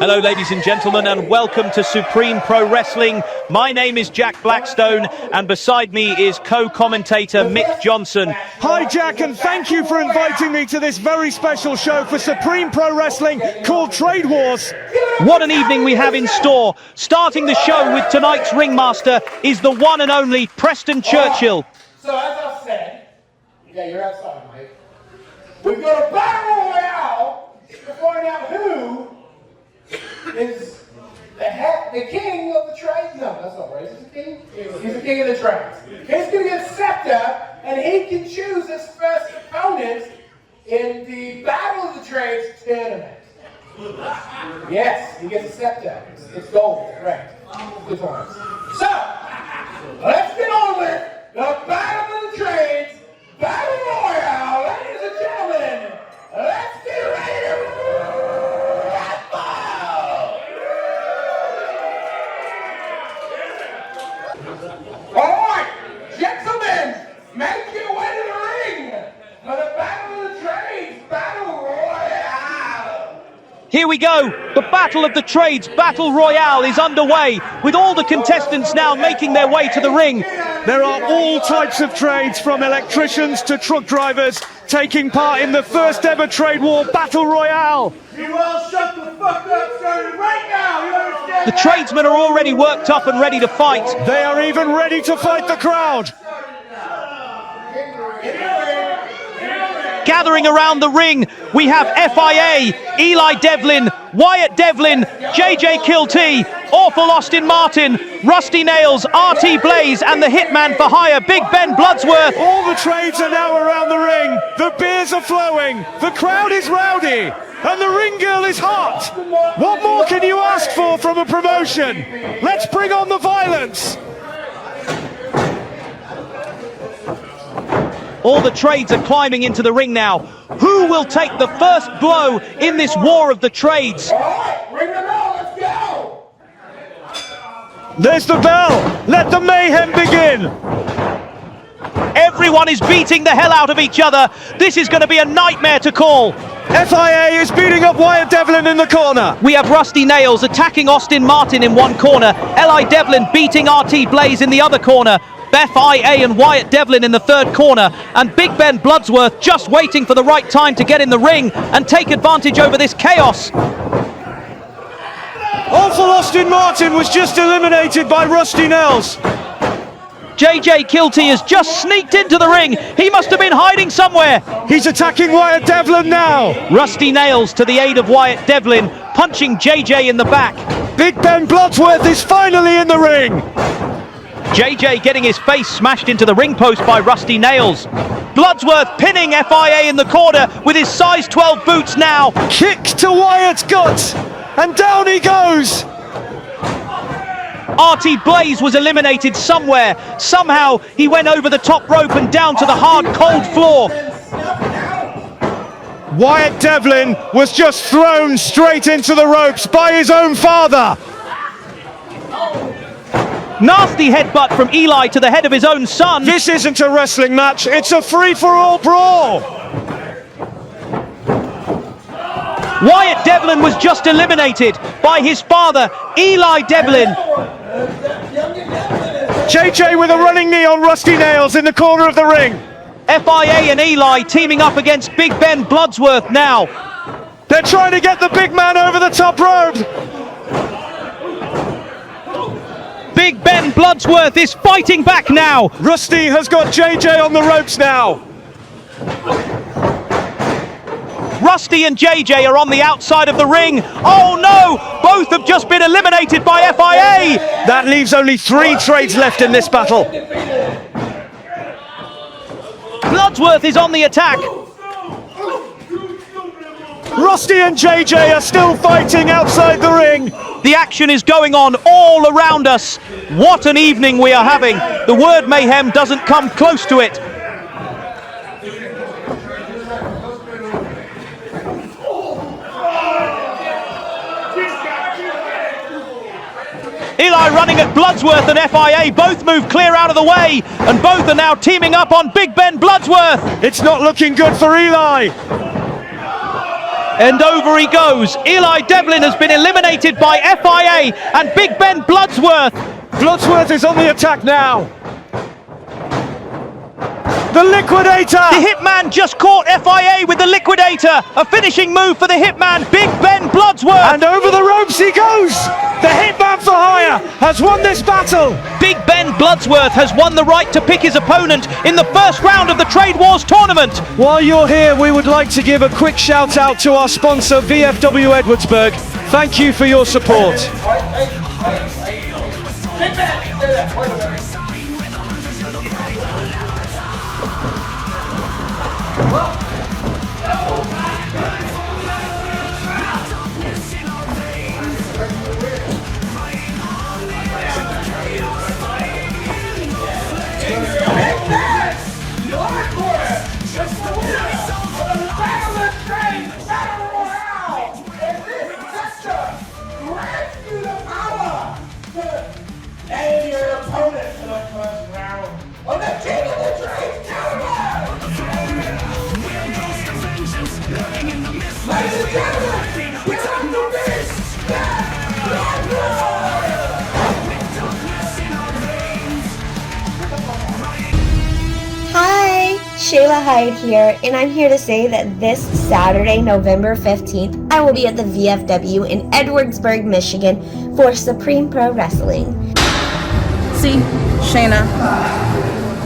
Hello ladies and gentlemen, and welcome to Supreme Pro Wrestling. My name is Jack Blackstone, and beside me is co-commentator Mick Johnson. Hi Jack, and thank you for inviting me to this very special show for Supreme Pro Wrestling called Trade Wars. What an evening we have in store. Starting the show with tonight's ringmaster is the one and only Preston Churchill. So as I said, yeah, you're outside, Mike. We've got a battle royale to find out who is the king of the trades. No, that's not right. Is he the king? He's the king of the trades. He's going to get a scepter, and he can choose his first opponent in the Battle of the Trades tournament. Yes, he gets a scepter. It's gold, correct. Good times. So, let's get on with the Battle of the Trades Battle Royale, ladies and gentlemen. Let's get ready to rumble! All right, gentlemen, make your way to the ring for the Battle of the Trades Battle Royale. Here we go. The Battle of the Trades Battle Royale is underway, with all the contestants now making their way to the ring. There are all types of trades, from electricians to truck drivers, taking part in the first ever Trade War Battle Royale. You all shut the fuck up, starting right now, you understand? The tradesmen are already worked up and ready to fight. They are even ready to fight the crowd. Gathering around the ring, we have FIA, Eli Devlin, Wyatt Devlin, JJ Kilty, Awful Austin Martin, Rusty Nails, RT Blaze, and the Hitman for Hire, Big Ben Bloodsworth. All the trades are now around the ring. The beers are flowing. The crowd is rowdy. And the ring girl is hot. What more can you ask for from a promotion? Let's bring on the violence. All the trades are climbing into the ring now. Who will take the first blow in this war of the trades? All right, ring the bell, let's go! There's the bell. Let the mayhem begin. Everyone is beating the hell out of each other. This is going to be a nightmare to call. FIA is beating up Wyatt Devlin in the corner. We have Rusty Nails attacking Austin Martin in one corner. Eli Devlin beating RT Blaze in the other corner. FIA and Wyatt Devlin in the third corner, and Big Ben Bloodsworth just waiting for the right time to get in the ring and take advantage over this chaos. Awful Austin Martin was just eliminated by Rusty Nails. JJ Kilty has just sneaked into the ring. He must have been hiding somewhere. He's attacking Wyatt Devlin now. Rusty Nails to the aid of Wyatt Devlin, punching JJ in the back. Big Ben Bloodsworth is finally in the ring. JJ getting his face smashed into the ring post by Rusty Nails. Bloodsworth pinning FIA in the corner with his size 12 boots now. Kick to Wyatt's guts, and down he goes. RT Blaze was eliminated somewhere. Somehow he went over the top rope and down to the hard, cold floor. Wyatt Devlin was just thrown straight into the ropes by his own father. Nasty headbutt from Eli to the head of his own son. This isn't a wrestling match, it's a free-for-all brawl. Wyatt Devlin was just eliminated by his father, Eli Devlin. JJ with a running knee on Rusty Nails in the corner of the ring. FIA and Eli teaming up against Big Ben Bloodsworth now. They're trying to get the big man over the top rope. Big Ben Bloodsworth is fighting back now. Rusty has got JJ on the ropes now. Rusty and JJ are on the outside of the ring. Oh no! Both have just been eliminated by FIA. That leaves only 3 trades left in this battle. Bloodsworth is on the attack. Rusty and JJ are still fighting outside the ring. The action is going on all around us. What an evening we are having. The word mayhem doesn't come close to it. Eli running at Bloodsworth and FIA, both move clear out of the way, and both are now teaming up on Big Ben Bloodsworth. It's not looking good for Eli. And over he goes. Eli Devlin has been eliminated by FIA and Big Ben Bloodsworth. Bloodsworth is on the attack now. The Liquidator! The Hitman just caught FIA with the Liquidator. A finishing move for the Hitman, Big Ben Bloodsworth. And over the ropes he goes! The Hitman for hire has won this battle! Big Ben Bloodsworth has won the right to pick his opponent in the first round of the Trade Wars tournament. While you're here, we would like to give a quick shout out to our sponsor, VFW Edwardsburg. Thank you for your support. And your opponent for the first round of the King of the Trade Wars! Ladies and gentlemen, we have the beast, Hi, Shayla Hyde here, and I'm here to say that this Saturday, November 15th, I will be at the VFW in Edwardsburg, Michigan for Supreme Pro Wrestling. See, Shayna,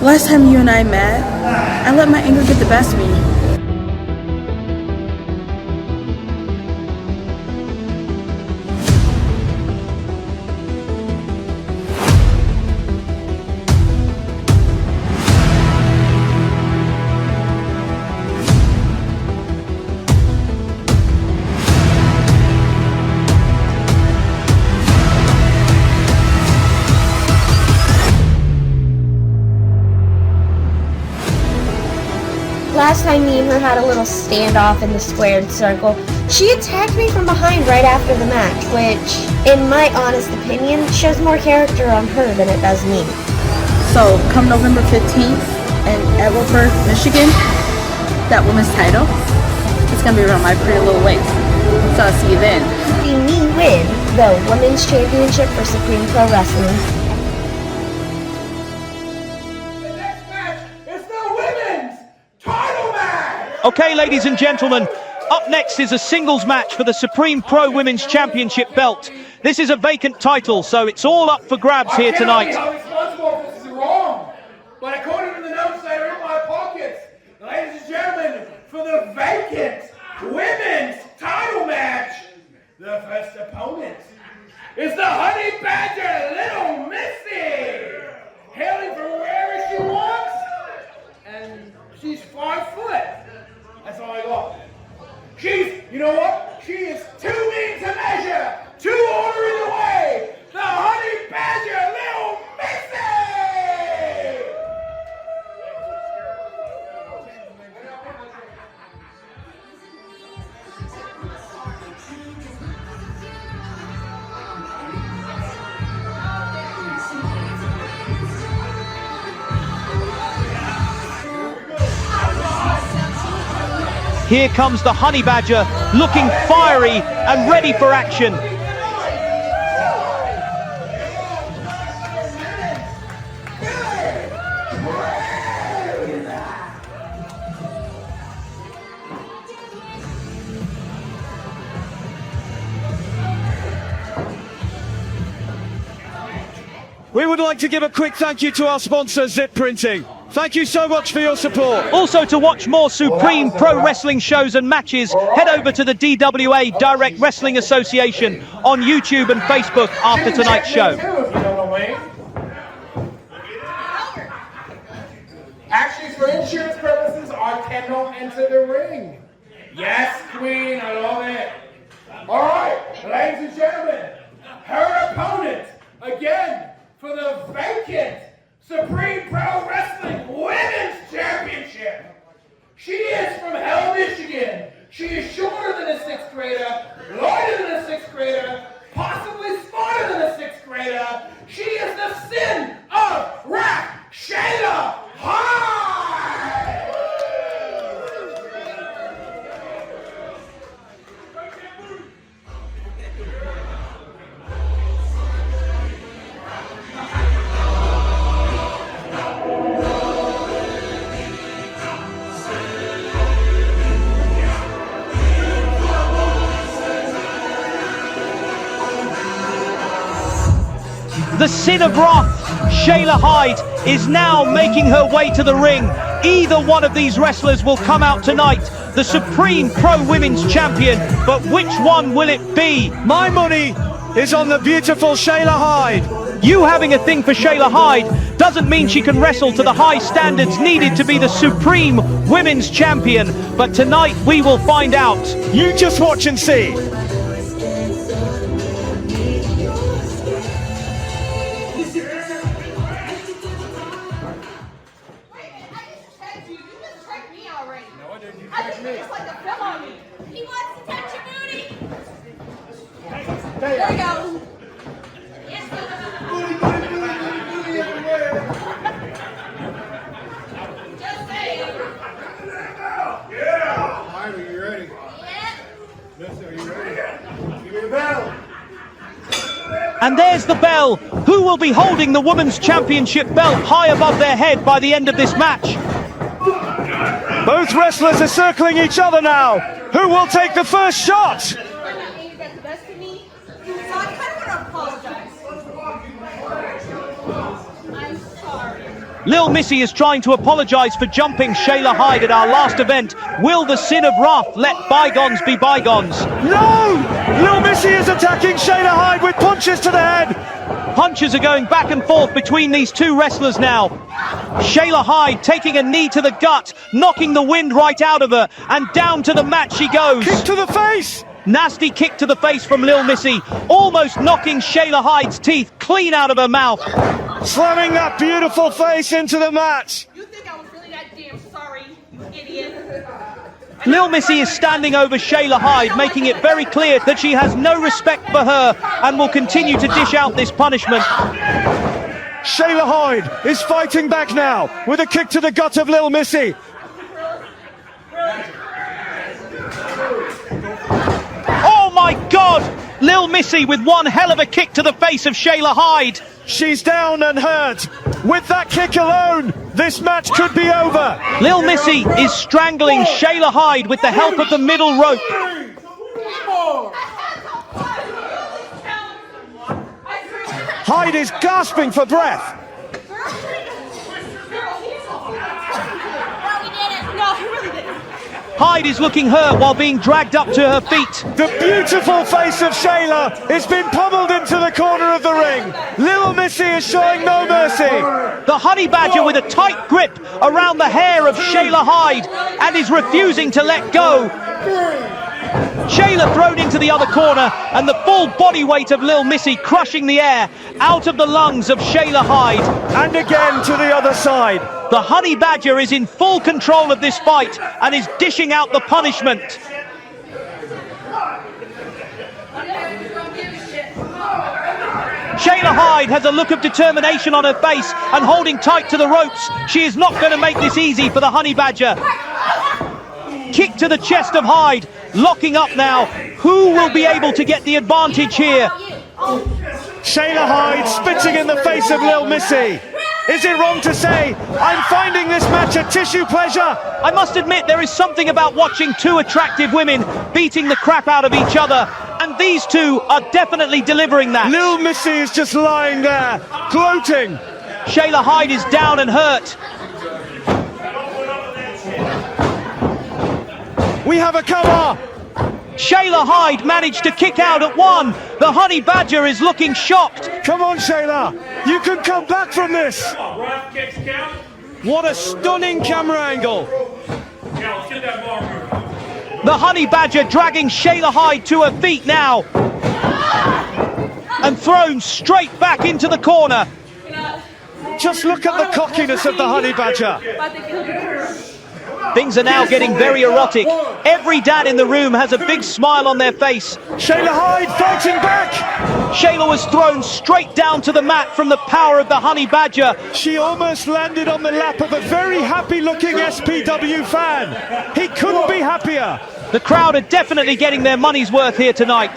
last time you and I met, I let my anger get the best of me. Last time me and her had a little standoff in the squared circle, she attacked me from behind right after the match, which, in my honest opinion, shows more character on her than it does me. So, come November 15th in Edwardsburg, Michigan, that women's title, it's going to be around my pretty little waist. So I'll see you then. See me win the Women's Championship for Supreme Pro Wrestling. Okay, ladies and gentlemen, up next is a singles match for the Supreme Pro Women's Championship belt. This is a vacant title, so it's all up for grabs here tonight. I'm responsible if this is wrong, but according to the notes that are in my pockets, ladies and gentlemen, for the vacant women's title match, the first opponent is the Honey Badger Little Missy, hailing from wherever she wants, and she's 5 foot. That's all I got. You know what? She is too mean to measure, too ordering away. The Honey Badger Little Missy! Here comes the Honey Badger, looking fiery and ready for action. We would like to give a quick thank you to our sponsor, Zip Printing. Thank you so much for your support. Also, to watch more Supreme Pro Wrestling shows and matches, head over to the DWA Direct Wrestling Association on YouTube and Facebook after tonight's show. Actually, for insurance purposes, I cannot enter the ring. Yes, Queen, I love it. All right, ladies and gentlemen, her opponent, again, for the vacant Supreme Pro Wrestling Women's Championship. She is from Hell, Michigan. She is shorter than a 6th grader, lighter than a 6th grader, possibly smarter than a 6th grader. She is the sin of rap, Shayla Hyde. The Sin of Wrath, Shayla Hyde, is now making her way to the ring. Either one of these wrestlers will come out tonight, the Supreme Pro Women's Champion, but which one will it be? My money is on the beautiful Shayla Hyde. You having a thing for Shayla Hyde doesn't mean she can wrestle to the high standards needed to be the Supreme Women's Champion, but tonight we will find out. You just watch and see. There we go. Are you ready? Yes, are you ready? Give me the bell. And there's the bell. Who will be holding the Women's Championship belt high above their head by the end of this match? Both wrestlers are circling each other now. Who will take the first shot? Lil Missy is trying to apologize for jumping Shayla Hyde at our last event. Will the Sin of Wrath let bygones be bygones? No! Lil Missy is attacking Shayla Hyde with punches to the head. Punches are going back and forth between these two wrestlers now. Shayla Hyde taking a knee to the gut, knocking the wind right out of her, and down to the mat she goes. Kick to the face! Nasty kick to the face from Lil Missy, almost knocking Shayla Hyde's teeth clean out of her mouth. Slamming that beautiful face into the mat. You think I was really that damn sorry, you idiot? Lil Missy is standing over Shayla Hyde, making it very clear that she has no respect for her and will continue to dish out this punishment. Shayla Hyde is fighting back now with a kick to the gut of Lil Missy. Oh my God! Lil Missy with one hell of a kick to the face of Shayla Hyde. She's down and hurt. With that kick alone, this match could be over. Lil Missy is strangling Shayla Hyde with the help of the middle rope. Hyde is gasping for breath. Hyde is looking hurt while being dragged up to her feet. The beautiful face of Shayla has been pummeled into the corner of the ring. Lil Missy is showing no mercy. The Honey Badger with a tight grip around the hair of Shayla Hyde and is refusing to let go. Shayla thrown into the other corner and the full body weight of Lil Missy crushing the air out of the lungs of Shayla Hyde. And again to the other side. The Honey Badger is in full control of this fight and is dishing out the punishment. Shayla Hyde has a look of determination on her face and holding tight to the ropes. She is not going to make this easy for the Honey Badger. Kick to the chest of Hyde, locking up now. Who will be able to get the advantage here? Shayla Hyde spitting in the face of Lil Missy. Is it wrong to say, I'm finding this match a tissue pleasure? I must admit there is something about watching two attractive women beating the crap out of each other, and these two are definitely delivering that. Lil Missy is just lying there, gloating. Shayla Hyde is down and hurt. We have a cover. Shayla Hyde managed to kick out at one. The Honey Badger is looking shocked. Come on, Shayla. You can come back from this. What a stunning camera angle. The Honey Badger dragging Shayla Hyde to her feet now. And thrown straight back into the corner. Just look at the cockiness of the Honey Badger. Things are now getting very erotic. Every dad in the room has a big smile on their face. Shayla Hyde fighting back. Shayla was thrown straight down to the mat from the power of the Honey Badger. She almost landed on the lap of a very happy-looking SPW fan. He couldn't be happier. The crowd are definitely getting their money's worth here tonight.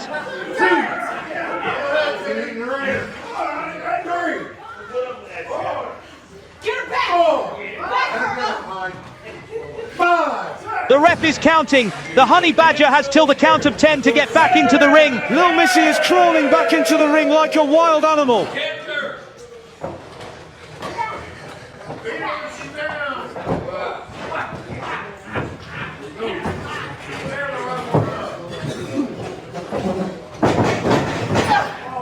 The ref is counting. The Honey Badger has till the count of 10 to get back into the ring. Lil Missy is crawling back into the ring like a wild animal.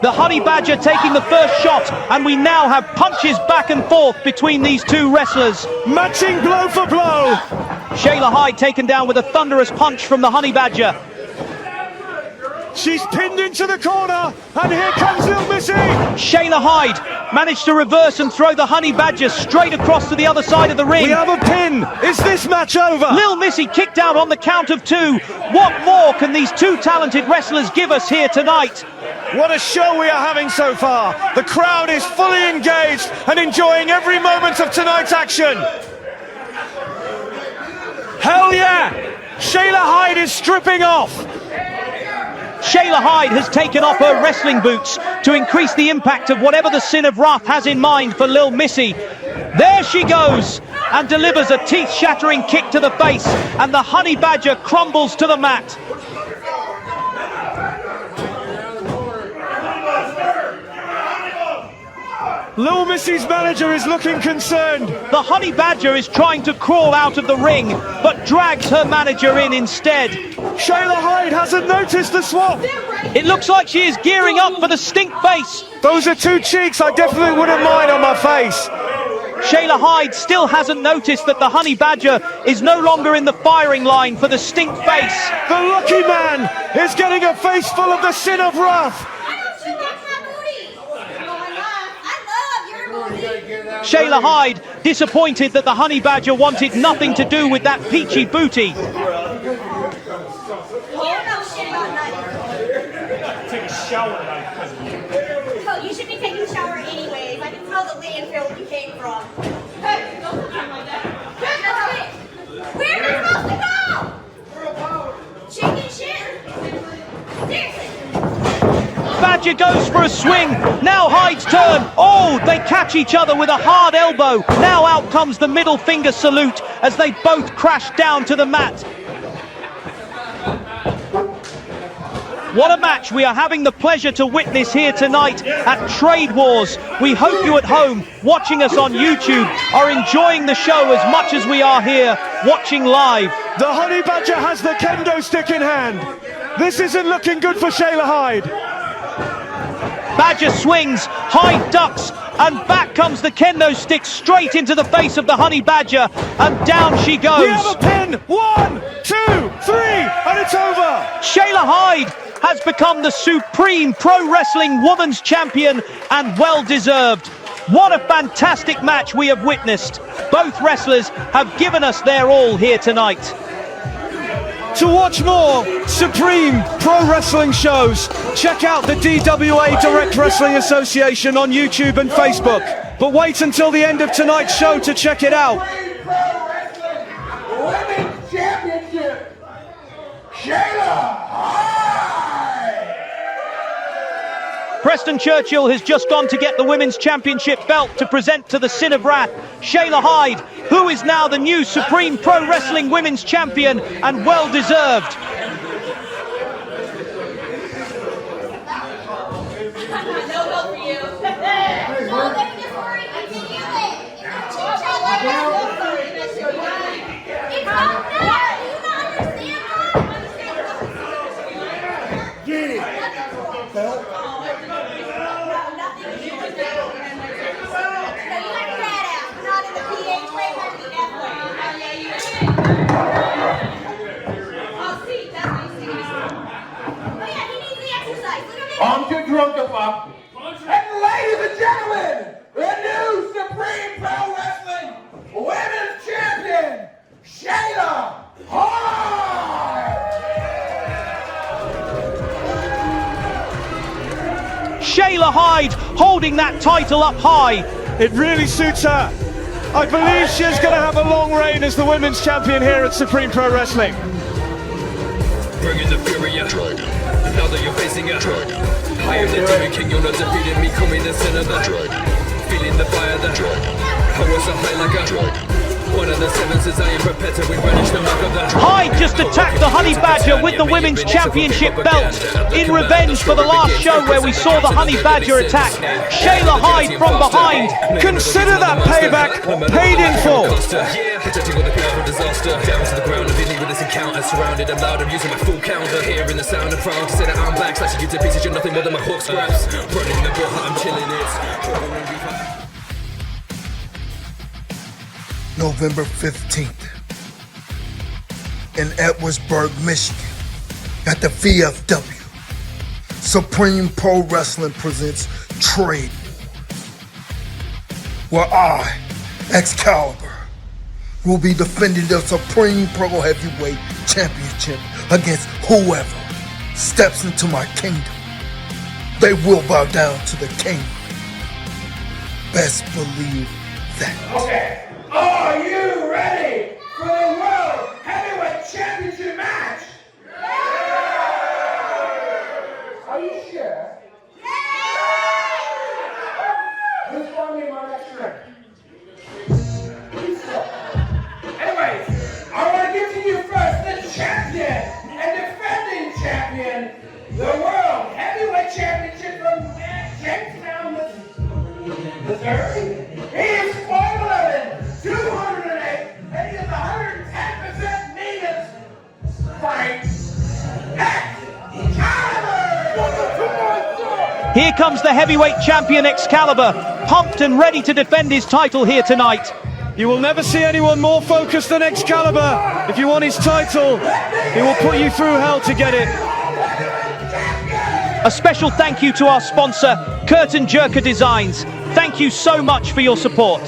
The Honey Badger taking the first shot, and we now have punches back and forth between these two wrestlers. Matching blow for blow. Shayla Hyde taken down with a thunderous punch from the Honey Badger. She's pinned into the corner, and here comes Lil Missy. Shayla Hyde managed to reverse and throw the Honey Badger straight across to the other side of the ring. We have a pin. Is this match over? Lil Missy kicked out on the count of 2. What more can these two talented wrestlers give us here tonight? What a show we are having so far. The crowd is fully engaged and enjoying every moment of tonight's action. Hell yeah! Shayla Hyde is stripping off. Shayla Hyde has taken off her wrestling boots to increase the impact of whatever the Sin of Wrath has in mind for Lil Missy. There she goes and delivers a teeth-shattering kick to the face, and the Honey Badger crumbles to the mat. Lil Missy's manager is looking concerned. The Honey Badger is trying to crawl out of the ring, but drags her manager in instead. Shayla Hyde hasn't noticed the swap. It looks like she is gearing up for the stink face. Those are 2 cheeks I definitely wouldn't mind on my face. Shayla Hyde still hasn't noticed that the Honey Badger is no longer in the firing line for the stink face. The lucky man is getting a face full of the Sin of Wrath. Shayla Hyde disappointed that the Honey Badger wanted nothing to do with that peachy booty. Take a shower. Oh, you should be taking a shower anyways. I can smell the landfill you came from. Hey, don't look at me like that. Where am I supposed to go? Chicken shit? Seriously. Badger goes for a swing. Now Hyde's turn. Oh, they catch each other with a hard elbow. Now out comes the middle finger salute as they both crash down to the mat. What a match we are having the pleasure to witness here tonight at Trade Wars. We hope you at home, watching us on YouTube, are enjoying the show as much as we are here, watching live. The Honey Badger has the kendo stick in hand. This isn't looking good for Shayla Hyde. Badger swings, Hyde ducks, and back comes the kendo stick straight into the face of the Honey Badger, and down she goes. We have a pin. 1, 2, 3, and it's over. Shayla Hyde has become the Supreme Pro Wrestling Women's Champion, and well deserved. What a fantastic match we have witnessed. Both wrestlers have given us their all here tonight. To watch more Supreme Pro Wrestling shows, check out the DWA Direct Wrestling Association on YouTube and Facebook. But wait until the end of tonight's show to check it out. Women's Championship, Shayla Hyde. Preston Churchill has just gone to get the Women's Championship belt to present to the Sin of Wrath, Shayla Hyde, who is now the new Supreme Pro Wrestling Women's Champion, and well deserved. No help for you. Well, then just worry, you can do it. It's not that. You don't understand. Get it. I'm too drunk to fuck. And ladies and gentlemen, the new Supreme Pro Wrestling Women's Champion, Shayla Hyde. Shayla Hyde holding that title up high. It really suits her. I believe she's going to have a long reign as the Women's Champion here at Supreme Pro Wrestling. Bringing the fury out. Dragon. Now that you're facing a dragon. Higher than Demon King, you're not defeating me. Coming the center of the dragon. Feeling the fire, the dragon. Power so high like a dragon. One of the seven says I am prepared to relish the mark of the Hyde just attacked the Honey Badger with the Women's Championship belt in revenge for the last show where we saw the Honey Badger attack Shayla Hyde from behind. Consider that payback paid in full. Protecting all the people from disaster. Down to the ground, living with this encounter. Surrounded and loud, I'm using my full counter. Hearing the sound and proud to say that I'm back. Slashing you to pieces, you're nothing more than my hook scraps. Running the ball, I'm chilling it. November 15th in Edwardsburg, Michigan at the VFW. Supreme Pro Wrestling presents Trade Wars, where I, Excalibur, will be defending the Supreme Pro Heavyweight Championship against whoever steps into my kingdom. They will bow down to the king. Best believe that. Okay. Are you ready for the World Heavyweight Championship match? Are you sure? Who's going to be my next ring? Anyways, I want to give to you first the champion and defending champion, the World Heavyweight Championship from Jamestown, Missouri. He is 5'11", 208, and he is 110% meanest fight. Here comes the heavyweight champion Excalibur, pumped and ready to defend his title here tonight. You will never see anyone more focused than Excalibur. If you want his title, he will put you through hell to get it. A special thank you to our sponsor, Curtain Jerker Designs. Thank you so much for your support.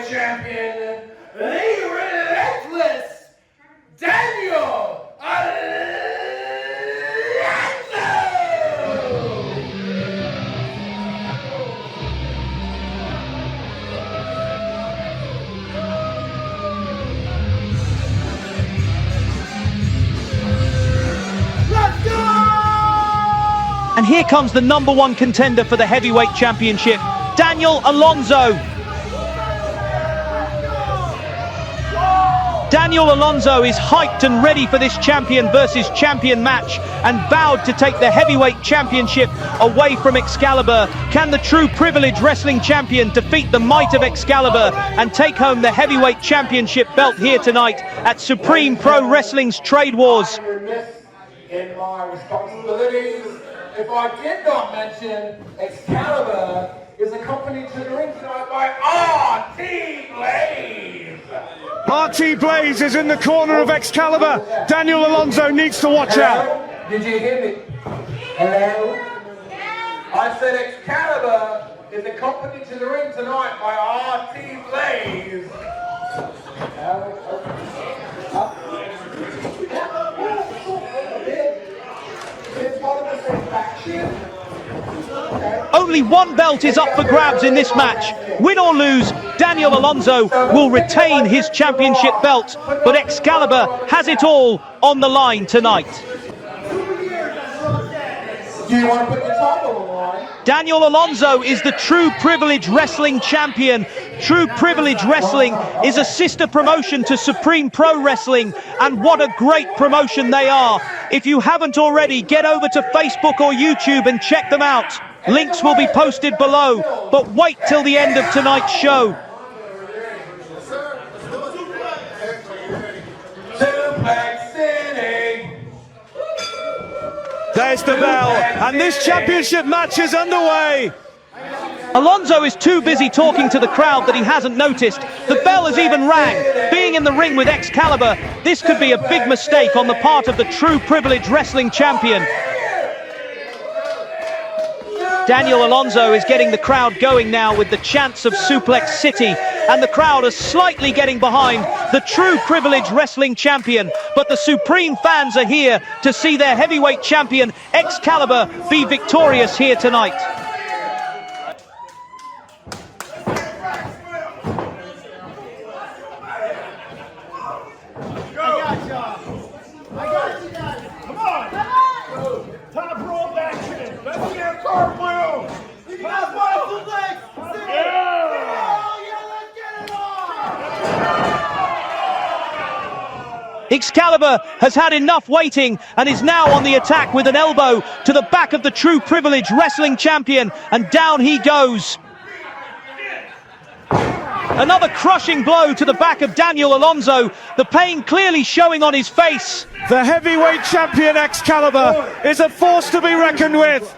Champion, the relentless Daniel And here comes the #1 contender for the heavyweight championship, Daniel Alonso. Daniel Alonso is hyped and ready for this champion versus champion match and vowed to take the heavyweight championship away from Excalibur. Can the true privilege wrestling champion defeat the might of Excalibur and take home the heavyweight championship belt here tonight at Supreme Pro Wrestling's Trade Wars? In my responsibilities, if I did not mention Excalibur is accompanied to the ring tonight by RT Blaze. RT Blaze is in the corner of Excalibur. Daniel Alonso needs to watch out. Did you hear me? Hello? I said Excalibur is accompanied to the ring tonight by RT Blaze. Only one belt is up for grabs in this match. Win or lose, Daniel Alonso will retain his championship belt, but Excalibur has it all on the line tonight. Do you want to put the title on the line? Daniel Alonso is the True Privilege Wrestling champion. True Privilege Wrestling is a sister promotion to Supreme Pro Wrestling, and what a great promotion they are. If you haven't already, get over to Facebook or YouTube and check them out. Links will be posted below, but wait till the end of tonight's show. There's the bell, and this championship match is underway. Alonso is too busy talking to the crowd that he hasn't noticed. The bell has even rang. Being in the ring with Excalibur. This could be a big mistake on the part of the True Privilege Wrestling Champion. Daniel Alonso is getting the crowd going now with the chants of Suplex City, and the crowd is slightly getting behind the True Privilege Wrestling Champion. But the Supreme fans are here to see their heavyweight champion Excalibur be victorious here tonight. Excalibur has had enough waiting and is now on the attack with an elbow to the back of the True Privilege Wrestling Champion, and down he goes. Another crushing blow to the back of Daniel Alonso, the pain clearly showing on his face. The heavyweight champion Excalibur is a force to be reckoned with.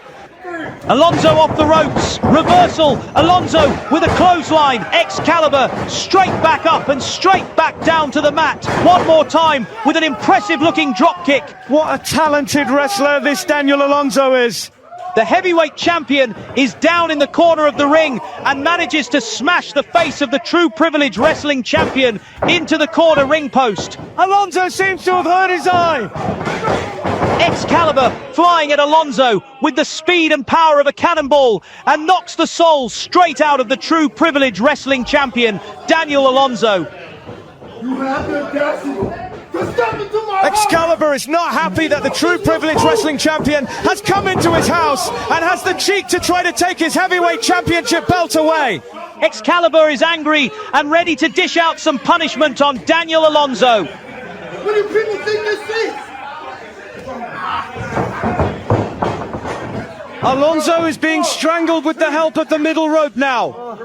Alonso off the ropes, reversal, Alonso with a clothesline, Excalibur straight back up and straight back down to the mat. One more time with an impressive looking drop kick. What a talented wrestler this Daniel Alonso is. The heavyweight champion is down in the corner of the ring and manages to smash the face of the True Privilege Wrestling Champion into the corner ring post. Alonso seems to have hurt his eye. Excalibur flying at Alonso with the speed and power of a cannonball and knocks the soul straight out of the True Privilege Wrestling Champion, Daniel Alonso. You have the audacity to step into my Excalibur is not happy that the True Privilege Wrestling Champion has come into his house and has the cheek to try to take his heavyweight championship belt away. Excalibur is angry and ready to dish out some punishment on Daniel Alonso. What do people think this is? Alonso is being strangled with the help of the middle rope now.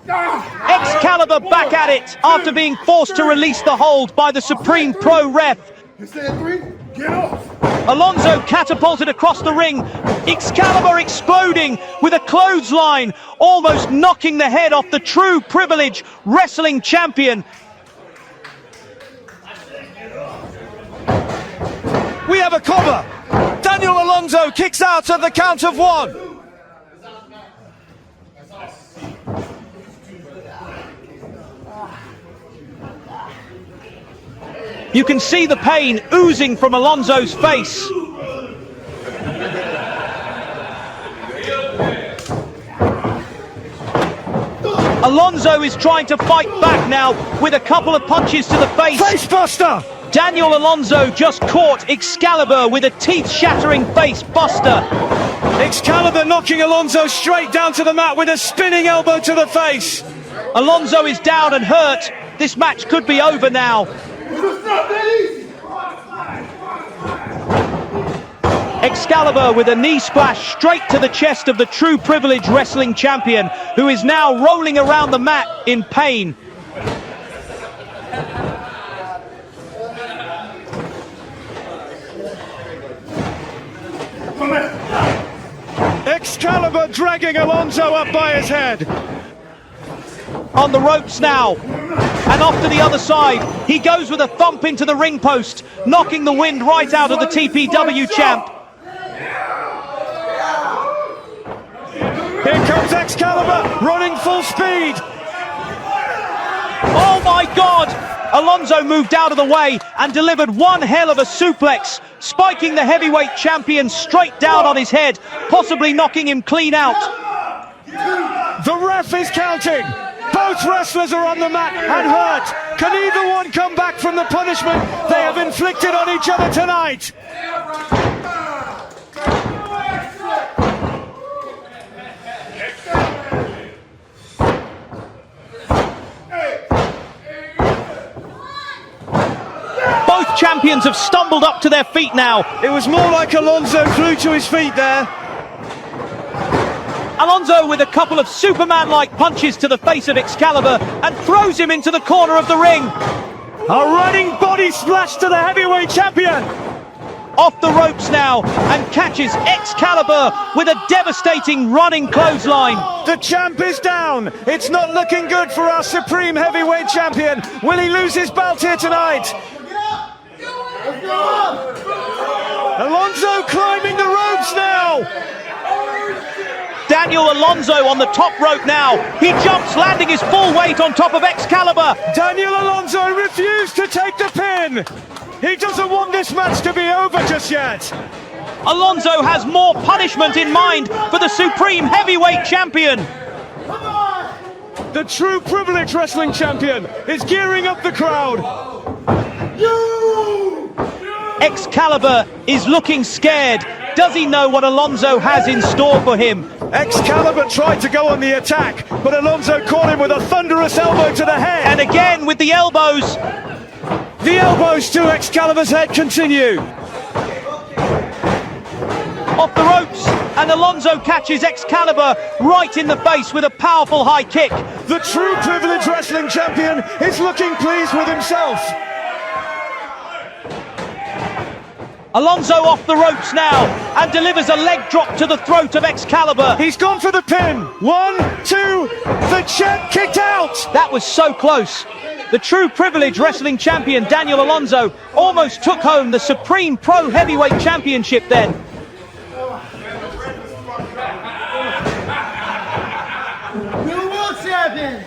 Excalibur back at it after being forced to release the hold by the Supreme Pro ref. You said 3? Get off! Alonso catapulted across the ring, Excalibur exploding with a clothesline, almost knocking the head off the True Privilege Wrestling Champion. We have a cover. Daniel Alonso kicks out at the count of 1. You can see the pain oozing from Alonso's face. Alonso is trying to fight back now with a couple of punches to the face. Facebuster! Daniel Alonso just caught Excalibur with a teeth-shattering face buster. Excalibur knocking Alonso straight down to the mat with a spinning elbow to the face. Alonso is down and hurt. This match could be over now. It's not that easy! Excalibur with a knee splash straight to the chest of the True Privilege Wrestling Champion, who is now rolling around the mat in pain. Excalibur dragging Alonso up by his head. On the ropes now, and off to the other side. He goes with a thump into the ring post, knocking the wind right out of the TPW champ. Here comes Excalibur, running full speed. Oh my God! Alonso moved out of the way and delivered one hell of a suplex, spiking the heavyweight champion straight down on his head, possibly knocking him clean out. The ref is counting. Both wrestlers are on the mat and hurt. Can either one come back from the punishment they have inflicted on each other tonight? Both champions have stumbled up to their feet now. It was more like Alonso flew to his feet there. Alonso with a couple of Superman-like punches to the face of Excalibur and throws him into the corner of the ring. A running body splash to the heavyweight champion. off the ropes now and catches Excalibur with a devastating running clothesline. The champ is down. It's not looking good for our Supreme Heavyweight Champion. Will he lose his belt here tonight? Alonso climbing the ropes now. Daniel Alonso on the top rope now. He jumps, landing his full weight on top of Excalibur. Daniel Alonso refused to take the pin. He doesn't want this match to be over just yet. Alonso has more punishment in mind for the Supreme Heavyweight Champion. The True Privilege Wrestling Champion is gearing up the crowd. Excalibur is looking scared. Does he know what Alonso has in store for him? Excalibur tried to go on the attack, but Alonso caught him with a thunderous elbow to the head. And again with the elbows. The elbows to Excalibur's head continue. Off the ropes, and Alonso catches Excalibur right in the face with a powerful high kick. The True Privilege Wrestling Champion is looking pleased with himself. Alonso off the ropes now and delivers a leg drop to the throat of Excalibur. He's gone for the pin. 1, 2, the champ kicked out. That was so close. The True Privilege Wrestling Champion Daniel Alonso almost took home the Supreme Pro Heavyweight Championship then. New world champion!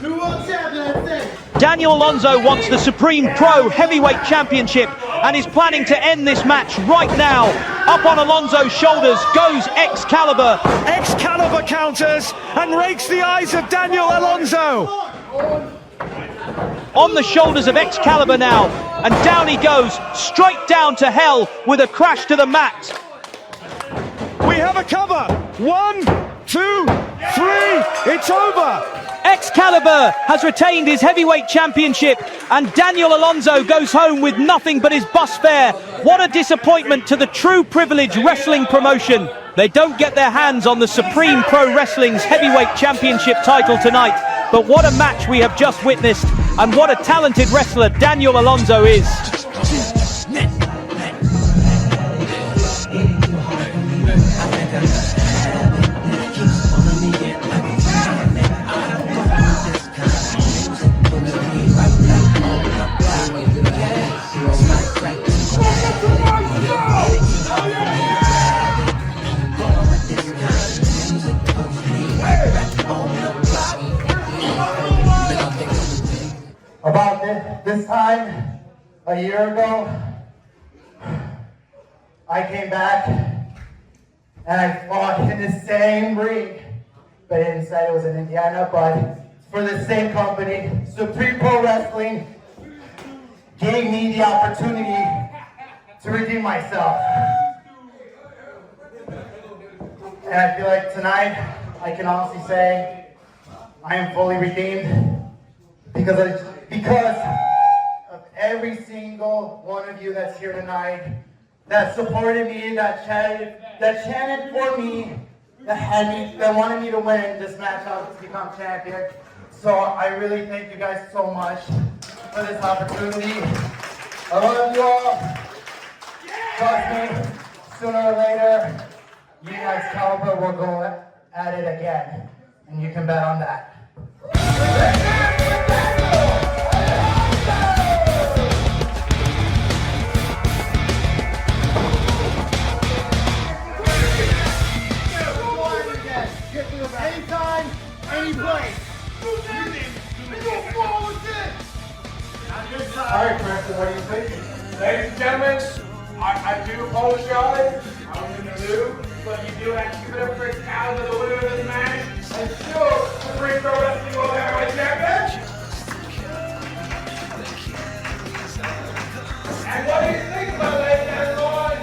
New world champion, I think! Daniel Alonso wants the Supreme Pro Heavyweight Championship and is planning to end this match right now. Up on Alonso's shoulders goes Excalibur. Excalibur counters and rakes the eyes of Daniel Alonso. On the shoulders of Excalibur now, and down he goes, straight down to hell with a crash to the mat. We have a cover. 1, 2, 3, it's over. Excalibur has retained his heavyweight championship and Daniel Alonso goes home with nothing but his bus fare. What a disappointment to the True Privilege Wrestling promotion. They don't get their hands on the Supreme Pro Wrestling's heavyweight championship title tonight. But what a match we have just witnessed and what a talented wrestler Daniel Alonso is. About this time, a year ago, I came back and I fought in the same ring, but inside it was in Indiana, but for the same company, Supreme Pro Wrestling gave me the opportunity to redeem myself. And I feel like tonight, I can honestly say, I am fully redeemed because of every single one of you that's here tonight, that supported me, that chanted for me, that wanted me to win this match out to become champion. So I really thank you guys so much for this opportunity. I love you all. Trust me, sooner or later, you guys Excalibur will go at it again, and you can bet on that. Anytime, any place. Alright, Preston, what do you think? Ladies and gentlemen, I do apologize. I was in the mood, but you do have to give it up for Excalibur, the winner of this match, and still Supreme Pro Wrestling World Heavyweight Champion. And what do you think about it, ladies and gentlemen?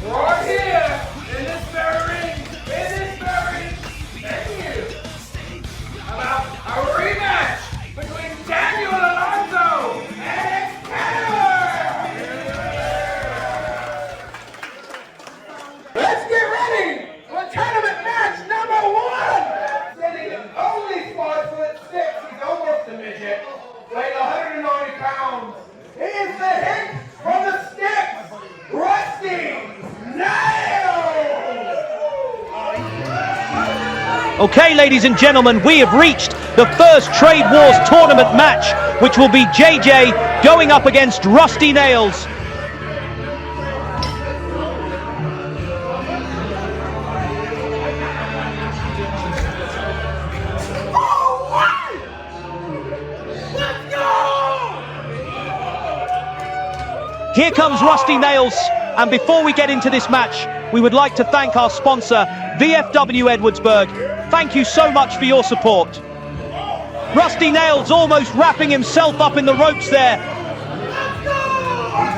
We're here in this very ring, venue, about a rematch between Daniel Alonso and Excalibur. Let's get ready for tournament match number 1. Okay, ladies and gentlemen, we have reached the first Trade Wars tournament match, which will be JJ going up against Rusty Nails. Here comes Rusty Nails, and before we get into this match, we would like to thank our sponsor, VFW Edwardsburg. Thank you so much for your support. Rusty Nails almost wrapping himself up in the ropes there.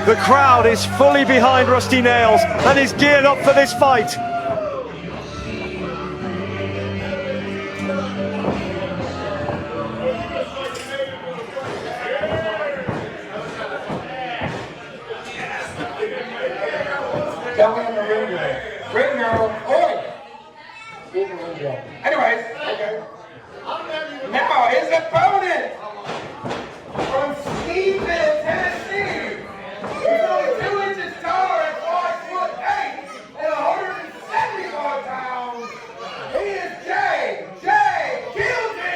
The crowd is fully behind Rusty Nails and is geared up for this fight. Tell me in the ring girl. Ring girl. Oi! He's a ring girl. Anyways, okay. Now his opponent from Steveville, Tennessee. He's only 2 inches taller at 5'8" and 175 pounds. He is J.J. Guilty!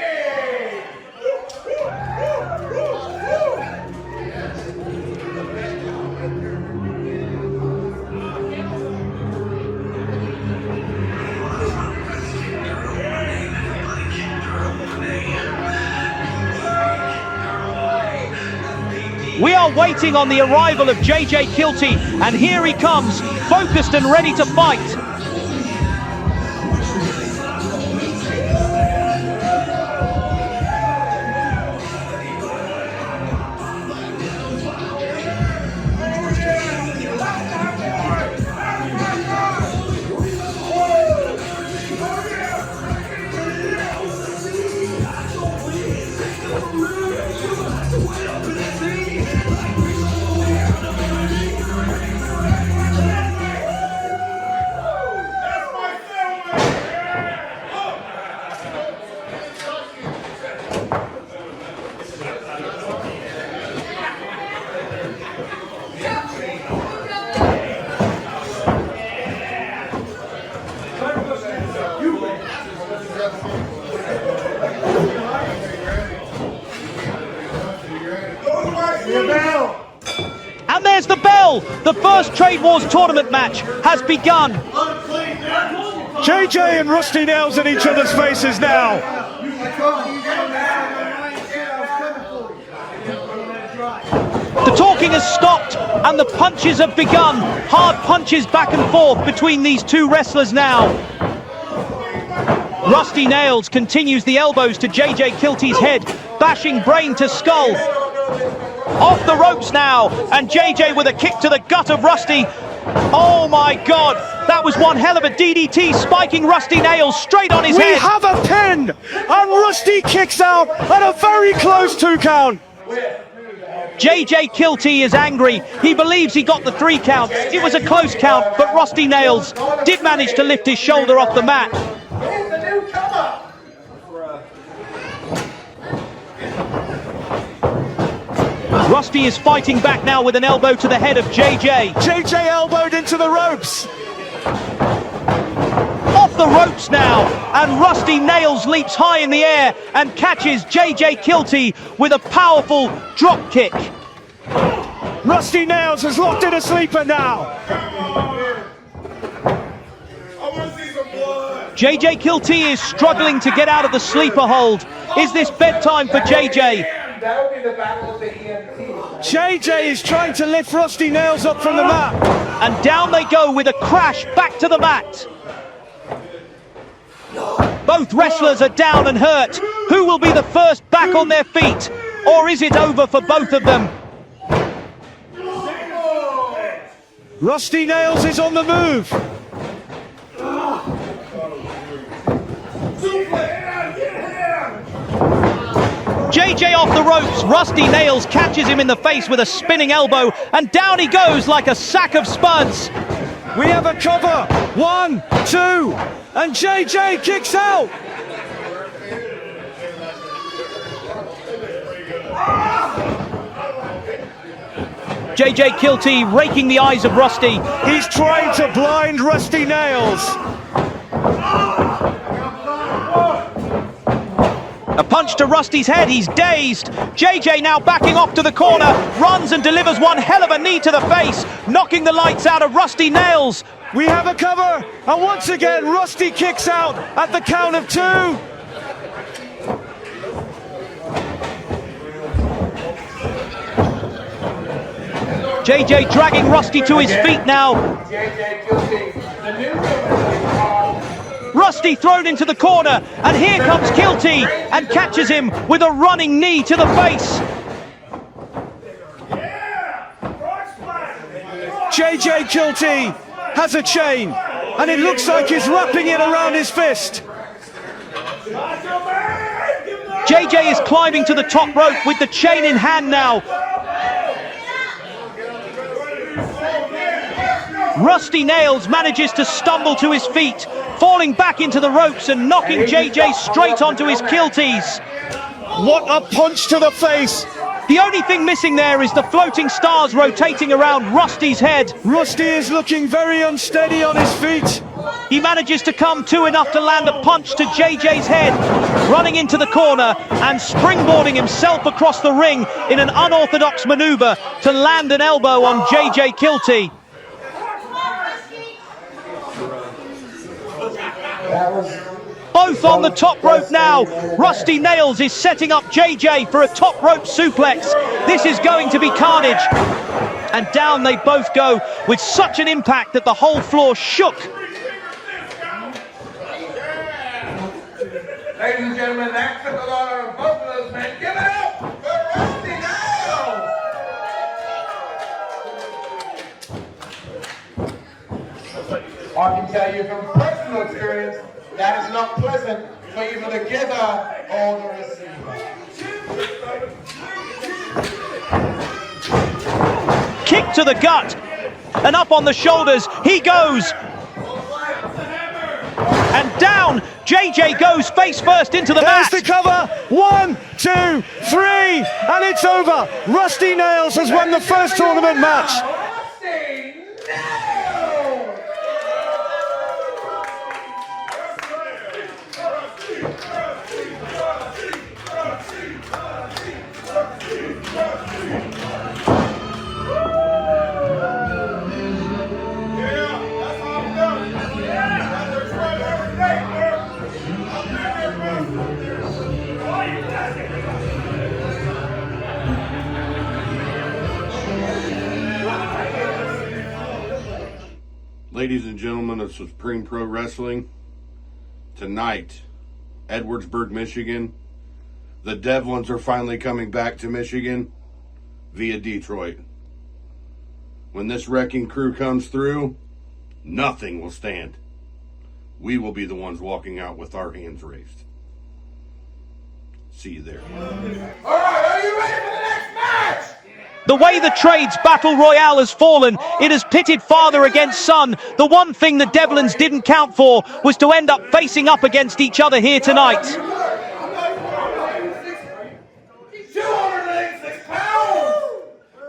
We are waiting on the arrival of JJ Kilty, and here he comes, focused and ready to fight. And there's the bell! The first Trade Wars tournament match has begun. JJ and Rusty Nails in each other's faces now. The talking has stopped and the punches have begun. Hard punches back and forth between these two wrestlers now. Rusty Nails continues the elbows to JJ Kilty's head, bashing brain to skull. Off the ropes now, and JJ with a kick to the gut of Rusty. Oh my God, that was one hell of a DDT, spiking Rusty Nails straight on his head. We have a pin, and Rusty kicks out at a very close 2 count. JJ Kilty is angry. He believes he got the 3 count. It was a close count, but Rusty Nails did manage to lift his shoulder off the mat. Here's the newcomer. Rusty is fighting back now with an elbow to the head of JJ. JJ elbowed into the ropes. Off the ropes now, and Rusty Nails leaps high in the air and catches JJ Kilty with a powerful drop kick. Rusty Nails has locked in a sleeper now. JJ Kilty is struggling to get out of the sleeper hold. Is this bedtime for JJ? That would be the battle of the EMT. JJ is trying to lift Rusty Nails up from the mat. And down they go with a crash back to the mat. Both wrestlers are down and hurt. Who will be the first back on their feet? Or is it over for both of them? Rusty Nails is on the move. JJ off the ropes, Rusty Nails catches him in the face with a spinning elbow, and down he goes like a sack of spuds. We have a cover. 1, 2, and JJ kicks out. JJ Kilty raking the eyes of Rusty. He's trying to blind Rusty Nails. A punch to Rusty's head, he's dazed. JJ now backing off to the corner, runs and delivers one hell of a knee to the face, knocking the lights out of Rusty Nails. We have a cover, and once again, Rusty kicks out at the count of 2. JJ dragging Rusty to his feet now. JJ Kilty, the new woman. Rusty thrown into the corner, and here comes Kilty and catches him with a running knee to the face. JJ Kilty has a chain, and it looks like he's wrapping it around his fist. JJ is climbing to the top rope with the chain in hand now. Rusty Nails manages to stumble to his feet, falling back into the ropes and knocking JJ straight onto his kilties. What a punch to the face! The only thing missing there is the floating stars rotating around Rusty's head. Rusty is looking very unsteady on his feet. He manages to come to enough to land a punch to JJ's head, running into the corner and springboarding himself across the ring in an unorthodox maneuver to land an elbow on JJ Kilty. Both on the top rope now. Rusty Nails is setting up JJ for a top rope suplex. This is going to be carnage. And down they both go with such an impact that the whole floor shook. Ladies and gentlemen, that took a lot of both of those men. Give it up for Rusty Nails! I can tell you from personal experience, that is not pleasant for either the giver or the receiver. Kick to the gut, and up on the shoulders he goes. And down, JJ goes face first into the mat. There's the cover. 1, 2, 3, and it's over. Rusty Nails has won the first tournament match. Rusty Nails! Ladies and gentlemen of Supreme Pro Wrestling, tonight, Edwardsburg, Michigan, the Devlins are finally coming back to Michigan via Detroit. When this wrecking crew comes through, nothing will stand. We will be the ones walking out with our hands raised. See you there. All right, are you ready for the next match? The way the Trades Battle Royale has fallen, it has pitted father against son. The one thing the Devlins didn't count for was to end up facing up against each other here tonight. 286 pounds.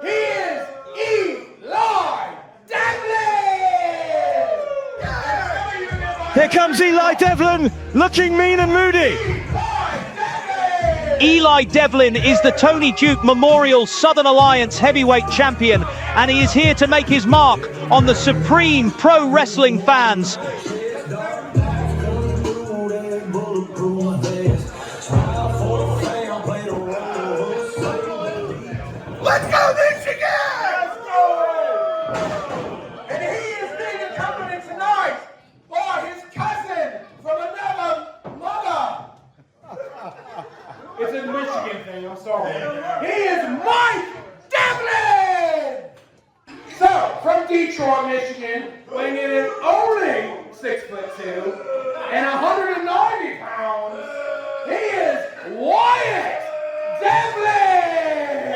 He is Eli Devlin. Here comes Eli Devlin, looking mean and moody. Eli Devlin is the Tony Duke Memorial Southern Alliance Heavyweight Champion, and he is here to make his mark on the Supreme Pro Wrestling fans. Let's go, Michigan! Let's go! And he is being accompanied tonight by his cousin from another mother. It's a Michigan thing, I'm sorry. He is Mike Devlin! So, from Detroit, Michigan, weighing in at only 6'2" and 190 pounds, he is Wyatt Devlin!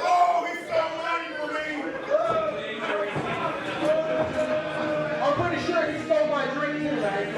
Oh, he's so ready for me! I'm pretty sure he stole my drink tonight.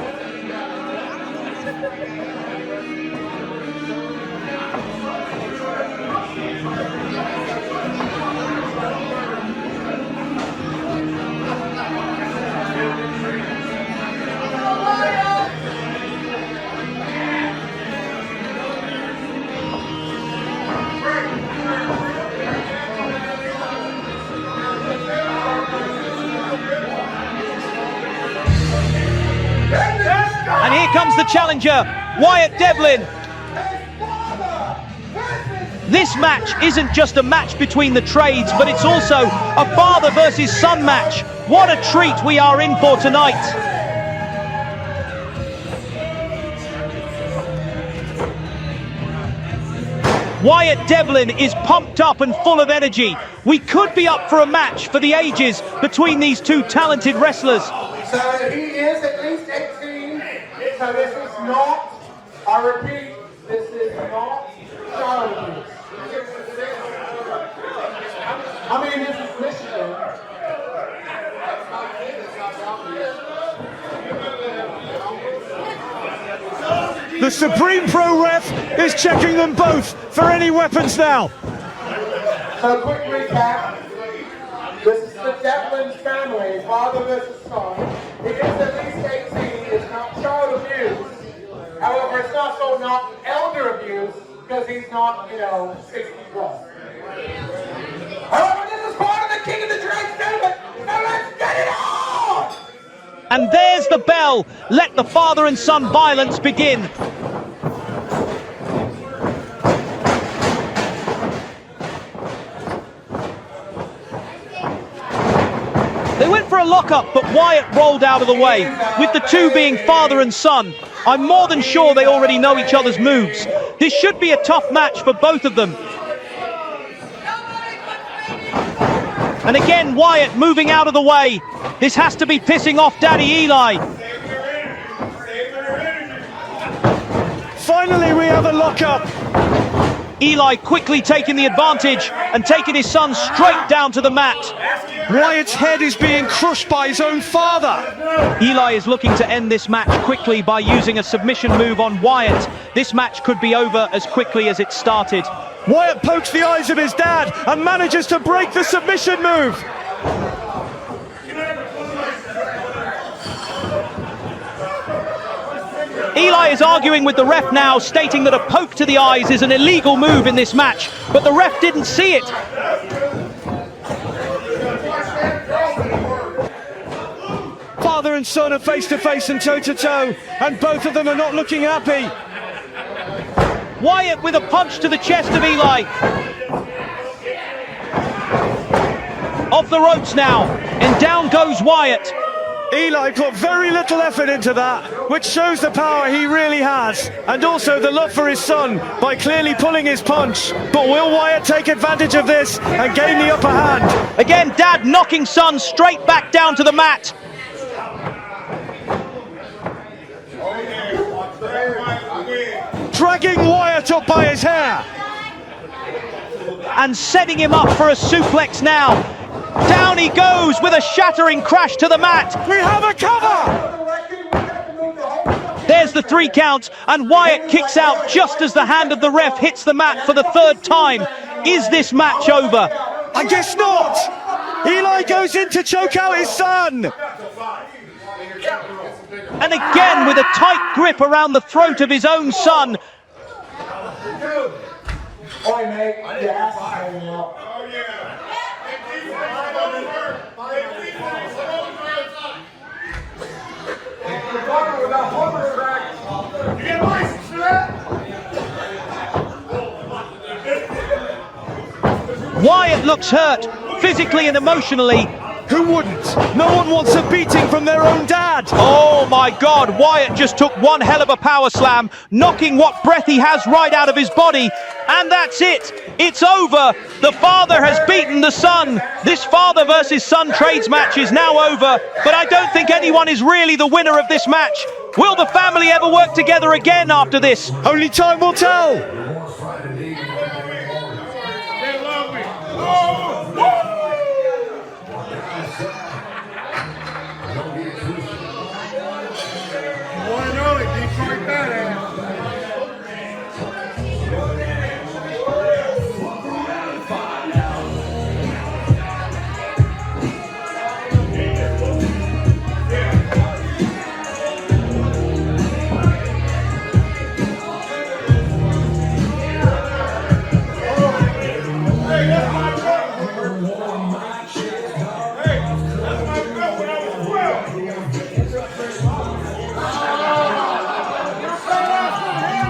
comes the challenger, Wyatt Devlin. This match isn't just a match between the trades, but it's also a father versus son match. What a treat we are in for tonight. Wyatt Devlin is pumped up and full of energy. We could be up for a match for the ages between these two talented wrestlers. So he is at least 18, so this is not, I repeat, this is not child abuse. I mean, this is Michigan. The Supreme Pro Ref is checking them both for any weapons now. So quick recap. This is the Devlin family, father versus son. He is at least 18, it's not child abuse. However, it's also not elder abuse, because he's not, 60 plus. However, this is part of the King of the Trade tournament, so let's get it on! And there's the bell. Let the father and son violence begin. They went for a lockup, but Wyatt rolled out of the way. With the two being father and son, I'm more than sure they already know each other's moves. This should be a tough match for both of them. And again, Wyatt moving out of the way. This has to be pissing off Daddy Eli. Finally, we have a lockup. Eli quickly taking the advantage and taking his son straight down to the mat. Wyatt's head is being crushed by his own father. Eli is looking to end this match quickly by using a submission move on Wyatt. This match could be over as quickly as it started. Wyatt pokes the eyes of his dad and manages to break the submission move. Eli is arguing with the ref now, stating that a poke to the eyes is an illegal move in this match, but the ref didn't see it. Father and son are face to face and toe to toe, and both of them are not looking happy. Wyatt with a punch to the chest of Eli. Off the ropes now, and down goes Wyatt. Eli put very little effort into that, which shows the power he really has, and also the love for his son by clearly pulling his punch. But will Wyatt take advantage of this and gain the upper hand? Again, Dad knocking son straight back down to the mat. Dragging Wyatt up by his hair. And setting him up for a suplex now. Down he goes with a shattering crash to the mat. We have a cover! There's the 3 count, and Wyatt kicks out just as the hand of the ref hits the mat for the 3rd time. Is this match over? I guess not! Eli goes in to choke out his son! And again with a tight grip around the throat of his own son. Oi, mate, your ass is hanging out. Wyatt looks hurt, physically and emotionally. Who wouldn't? No one wants a beating from their own dad. Oh my God, Wyatt just took one hell of a power slam, knocking what breath he has right out of his body. And that's it. It's over. The father has beaten the son. This father versus son trades match is now over, but I don't think anyone is really the winner of this match. Will the family ever work together again after this? Only time will tell.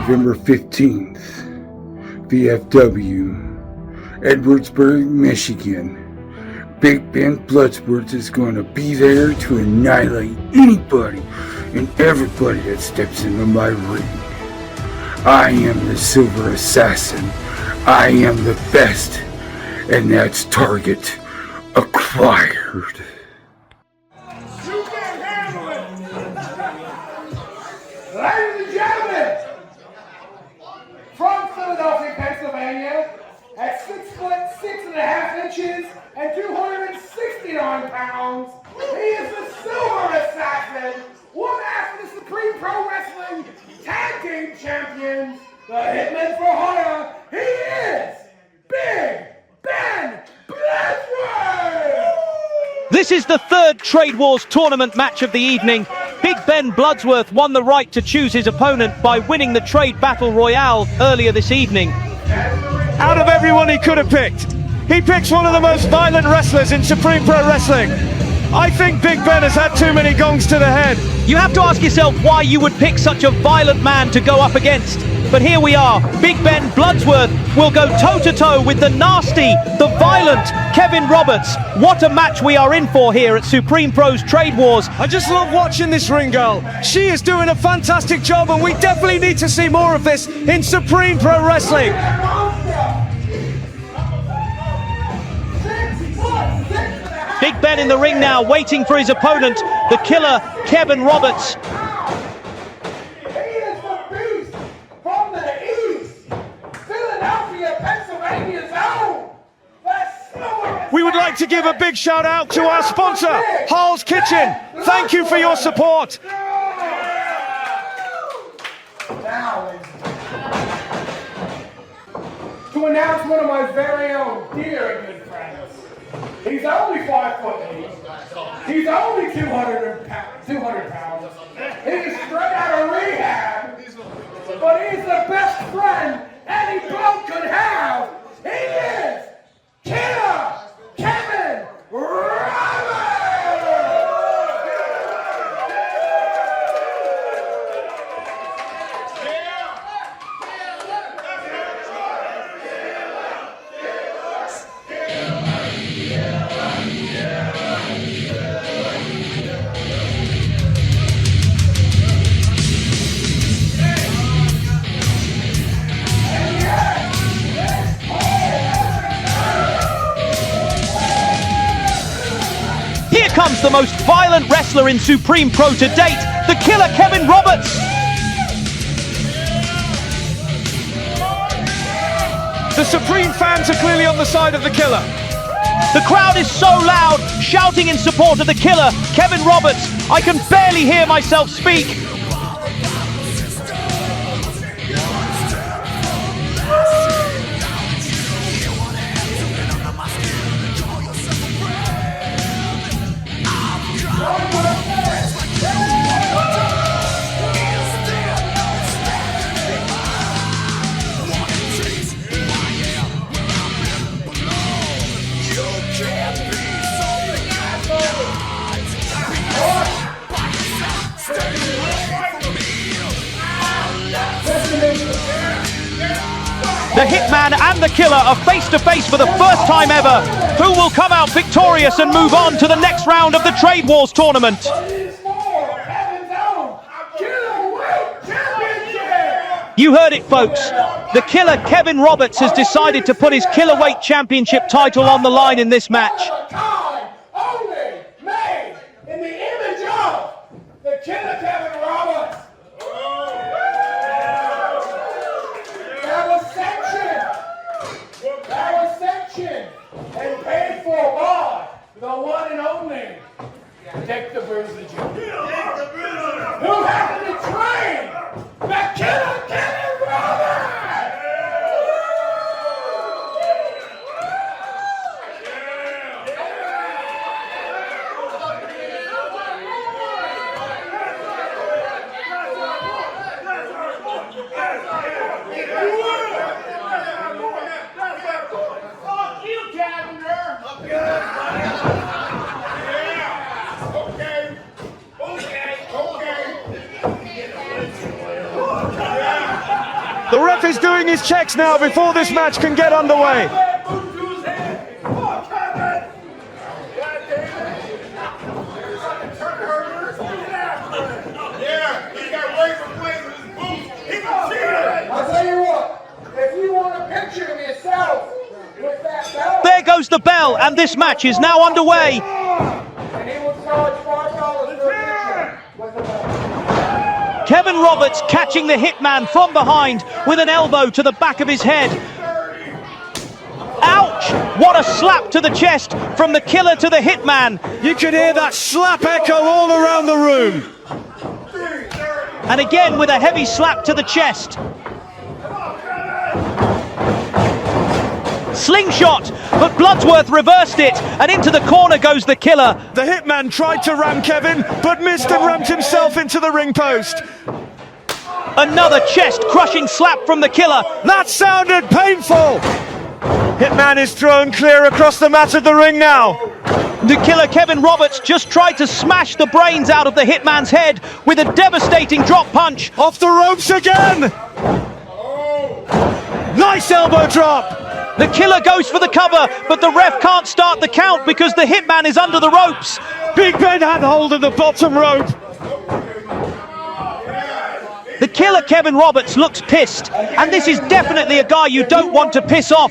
November 15th, VFW, Edwardsburg, Michigan. Big Ben Bloodsworth is going to be there to annihilate anybody and everybody that steps into my ring. I am the Silver Assassin. I am the best, and that's target acquired. You can't handle it! Ladies and gentlemen, from Philadelphia, Pennsylvania, at 6 foot 6.5 inches and 269 pounds, he is the Silver Assassin, one half of the Supreme Pro Wrestling Tag Team Champions, the Hitman for Hire. He is Big Ben Bloodsworth! This is the third Trade Wars tournament match of the evening. Big Ben Bloodsworth won the right to choose his opponent by winning the Trade Battle Royale earlier this evening. Out of everyone he could have picked, he picks one of the most violent wrestlers in Supreme Pro Wrestling. I think Big Ben has had too many gongs to the head. You have to ask yourself why you would pick such a violent man to go up against. But here we are. Big Ben Bloodsworth will go toe-to-toe with the nasty, the violent Kevin Roberts. What a match we are in for here at Supreme Pro's Trade Wars. I just love watching this ring girl. She is doing a fantastic job, and we definitely need to see more of this in Supreme Pro Wrestling. Big Ben in the ring now, waiting for his opponent, the killer Kevin Roberts. He is the beast from the east, Philadelphia, Pennsylvania zone. We would like to give a big shout out to our sponsor, Hall's Kitchen. Thank you for your support. Now, to announce one of my very own dear and good friends. He's only 5'8". He's only 200 pounds. He's straight out of rehab, but he's the best friend any bloke could have. He is Killer Kevin Roberts! Here comes the most violent wrestler in Supreme Pro to date, the killer Kevin Roberts. The Supreme fans are clearly on the side of the killer. The crowd is so loud, shouting in support of the killer, Kevin Roberts. I can barely hear myself speak. The Hitman and the Killer are face to face for the first time ever. Who will come out victorious and move on to the next round of the Trade Wars tournament? You heard it, folks. The killer Kevin Roberts has decided to put his Killerweight Championship title on the line in this match. Only made in the image of the killer Kevin Roberts. That was sanctioned and paid for by the one and only Dick the Bruiser Jr. Who happened to train the killer Kevin Roberts. Okay. The ref is doing his checks now before this match can get underway. I'll tell you what, if you want a picture of yourself with that belt, There goes the bell, and this match is now underway. and he will charge $5 for a picture with the belt. Kevin Roberts catching the Hitman from behind with an elbow to the back of his head. Ouch! What a slap to the chest from the Killer to the Hitman. You could hear that slap echo all around the room. And again with a heavy slap to the chest. Slingshot, but Bloodsworth reversed it, and into the corner goes the Killer. The Hitman tried to ram Kevin, but missed and rammed himself into the ring post. Another chest-crushing slap from the Killer. That sounded painful. Hitman is thrown clear across the mat of the ring now. The Killer Kevin Roberts just tried to smash the brains out of the Hitman's head with a devastating drop punch. Off the ropes again. Nice elbow drop. The Killer goes for the cover, but the ref can't start the count because the Hitman is under the ropes. Big Ben had hold of the bottom rope. The Killer Kevin Roberts looks pissed, and this is definitely a guy you don't want to piss off.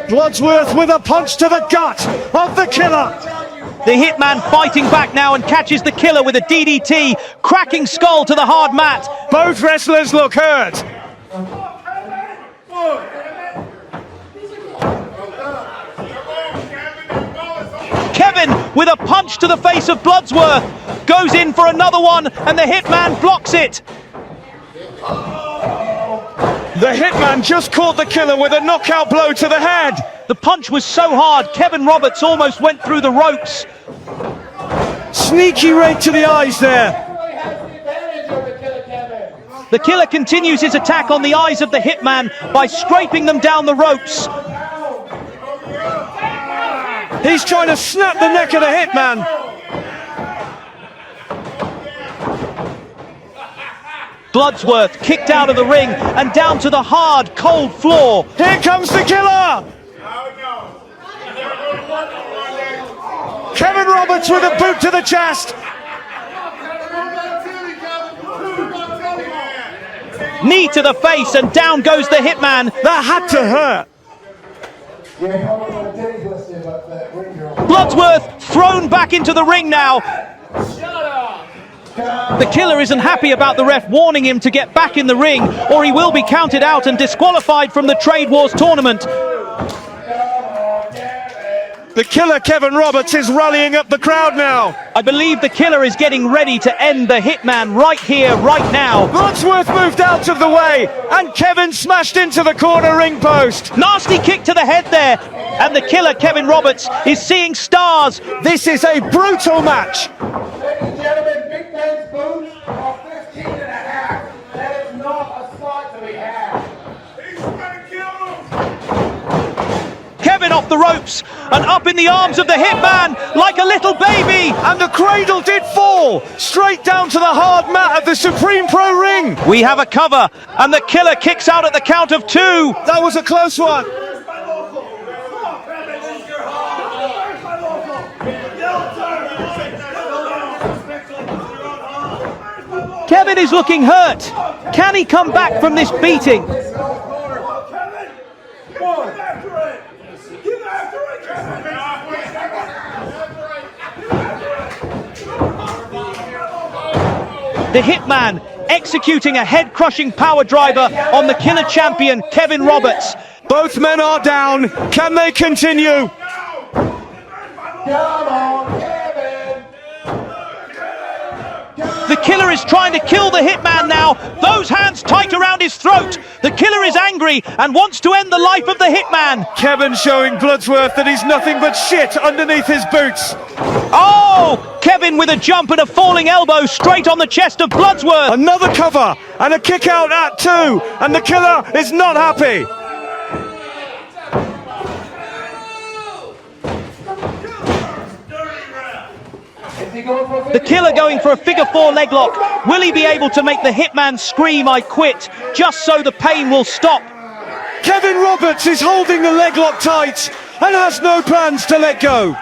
Bloodsworth with a punch to the gut of the Killer. The Hitman fighting back now and catches the Killer with a DDT, cracking skull to the hard mat. Both wrestlers look hurt. Kevin with a punch to the face of Bloodsworth, goes in for another one, and the Hitman blocks it. The Hitman just caught the Killer with a knockout blow to the head. The punch was so hard, Kevin Roberts almost went through the ropes. Sneaky right to the eyes there. The Killer continues his attack on the eyes of the Hitman by scraping them down the ropes. He's trying to snap the neck of the Hitman. Bloodsworth kicked out of the ring and down to the hard, cold floor. Here comes the Killer. Kevin Roberts with a boot to the chest. Knee to the face, and down goes the Hitman. That had to hurt. Bloodsworth thrown back into the ring now. The Killer isn't happy about the ref warning him to get back in the ring, or he will be counted out and disqualified from the Trade Wars tournament. The Killer Kevin Roberts is rallying up the crowd now. I believe the Killer is getting ready to end the Hitman right here, right now. Bloodsworth moved out of the way, and Kevin smashed into the corner ring post. Nasty kick to the head there, and the Killer Kevin Roberts is seeing stars. This is a brutal match. Ladies and gentlemen, Big Ben's boots are 15 and a half. That is not a sight to be had. He's trying to kill him. Kevin off the ropes and up in the arms of the Hitman like a little baby. And the cradle did fall straight down to the hard mat of the Supreme Pro ring. We have a cover, and the Killer kicks out at the count of 2. That was a close one. Kevin is looking hurt. Can he come back from this beating? The Hitman executing a head-crushing power driver on the Killer champion, Kevin Roberts. Both men are down. Can they continue? Come on, Kevin. The Killer is trying to kill the Hitman now. Those hands tight around his throat. The Killer is angry and wants to end the life of the Hitman. Kevin showing Bloodsworth that he's nothing but shit underneath his boots. Oh! Kevin with a jump and a falling elbow straight on the chest of Bloodsworth. Another cover and a kick out at 2. And the Killer is not happy. Is The Killer going for a figure 4 leg lock. Will he be able to make the Hitman scream, "I quit," just so the pain will stop? Kevin Roberts is holding the leg lock tight and has no plans to let go.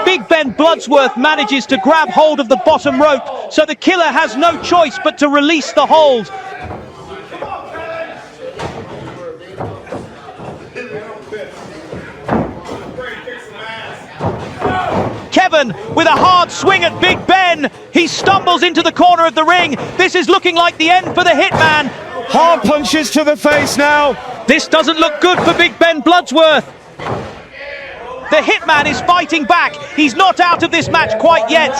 Big Ben Bloodsworth manages to grab hold of the bottom rope, so the Killer has no choice but to release the hold. Kevin with a hard swing at Big Ben. He stumbles into the corner of the ring. This is looking like the end for the Hitman. Hard punches to the face now. This doesn't look good for Big Ben Bloodsworth. The Hitman is fighting back. He's not out of this match quite yet.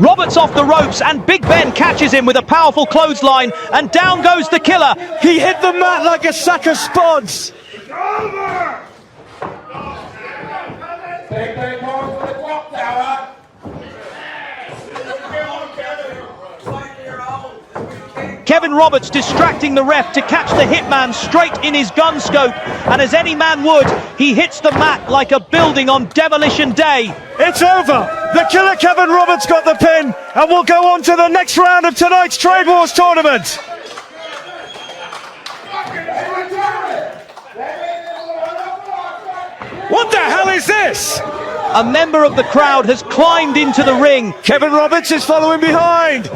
Roberts off the ropes and Big Ben catches him with a powerful clothesline, and down goes the Killer. He hit the mat like a sack of spuds. Big Ben going for the clock tower. Kevin Roberts distracting the ref to catch the Hitman straight in his gun scope, and as any man would, he hits the mat like a building on Demolition Day. It's over. The Killer Kevin Roberts got the pin, and we'll go on to the next round of tonight's Trade Wars tournament. What the hell is this? A member of the crowd has climbed into the ring. Kevin Roberts is following behind.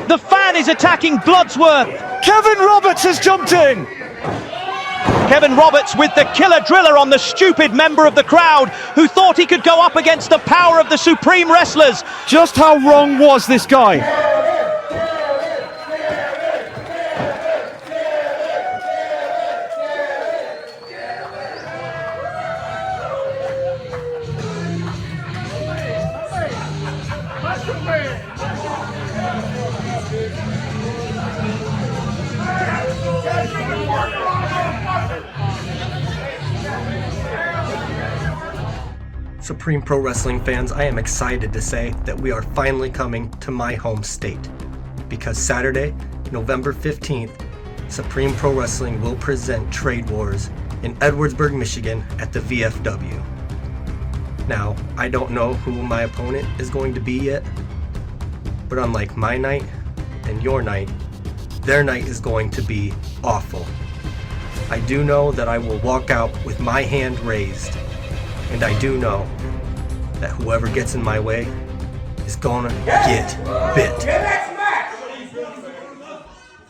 The fan is attacking Bloodsworth. Kevin Roberts has jumped in. Kevin Roberts with the Killer Driller on the stupid member of the crowd who thought he could go up against the power of the Supreme Wrestlers. Just how wrong was this guy? Supreme Pro Wrestling fans, I am excited to say that we are finally coming to my home state, because Saturday, November 15th, Supreme Pro Wrestling will present Trade Wars in Edwardsburg, Michigan at the VFW. Now, I don't know who my opponent is going to be yet, but unlike my night and your night, their night is going to be awful. I do know that I will walk out with my hand raised, and I do know that whoever gets in my way is gonna get bit. Your next match,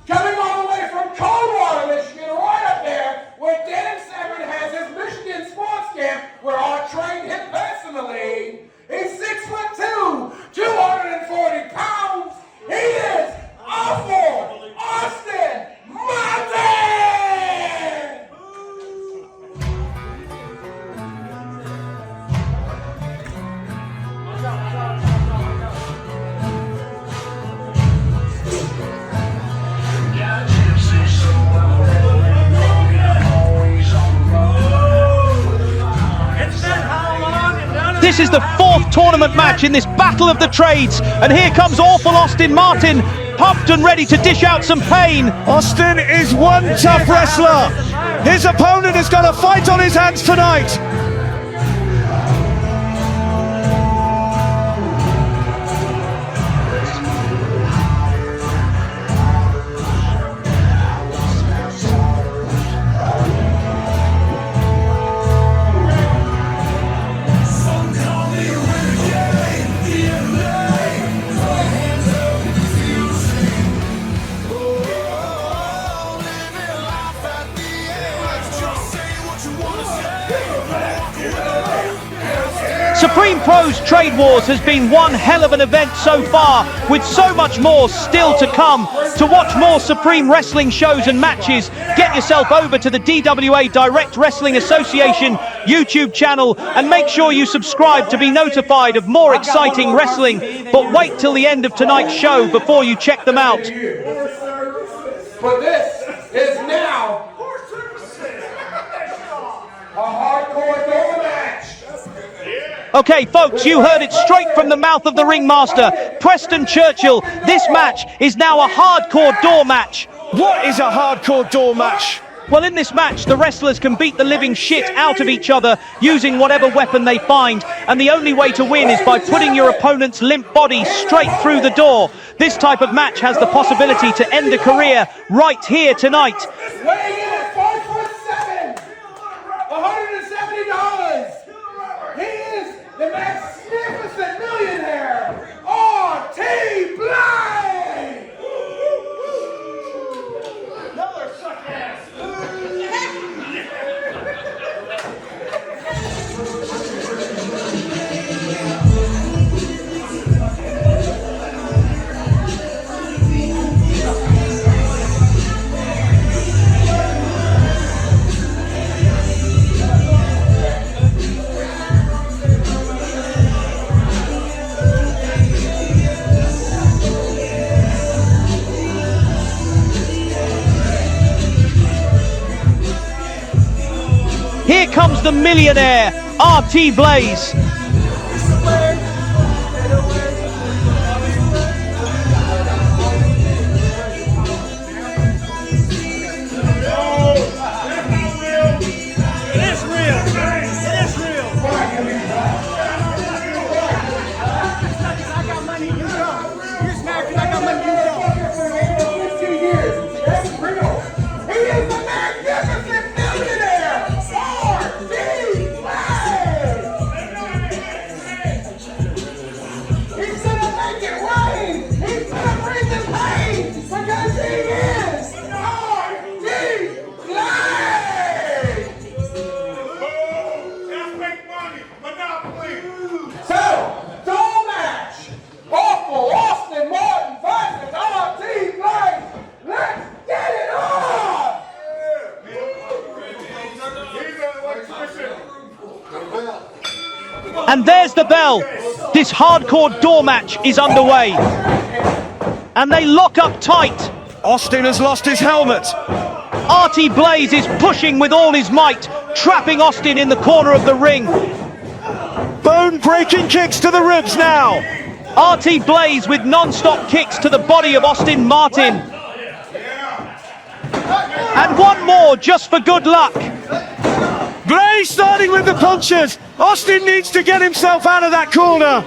coming all the way from Coldwater, Michigan, right up there, where Dan Severn has his Michigan sports camp, where I trained him personally. He's 6'2", 240 pounds. He is awful Austin Martin! This is the fourth tournament match in this Battle of the Trades, and here comes awful Austin Martin, pumped and ready to dish out some pain. Austin is one tough wrestler. His opponent has got a fight on his hands tonight. Supreme Pro's Trade Wars has been one hell of an event so far, with so much more still to come. To watch more Supreme Wrestling shows and matches, get yourself over to the DWA Direct Wrestling Association YouTube channel and make sure you subscribe to be notified of more exciting wrestling. But wait till the end of tonight's show before you check them out. But this is now a hardcore door match. Okay, folks, you heard it straight from the mouth of the ringmaster, Preston Churchill. This match is now a hardcore door match. What is a hardcore door match? Well, in this match, the wrestlers can beat the living shit out of each other using whatever weapon they find, and the only way to win is by putting your opponent's limp body straight through the door. This type of match has the possibility to end a career right here tonight. Weighing in at 5'7", $170. He is the magnificent millionaire, R.T. Blaze! Another suck ass. Here comes the millionaire, RT Blaze. And there's the bell. This hardcore door match is underway. And they lock up tight. Austin has lost his helmet. RT Blaze is pushing with all his might, trapping Austin in the corner of the ring. Bone-breaking kicks to the ribs now. RT Blaze with non-stop kicks to the body of Austin Martin. And one more just for good luck. Blaze starting with the punches. Austin needs to get himself out of that corner.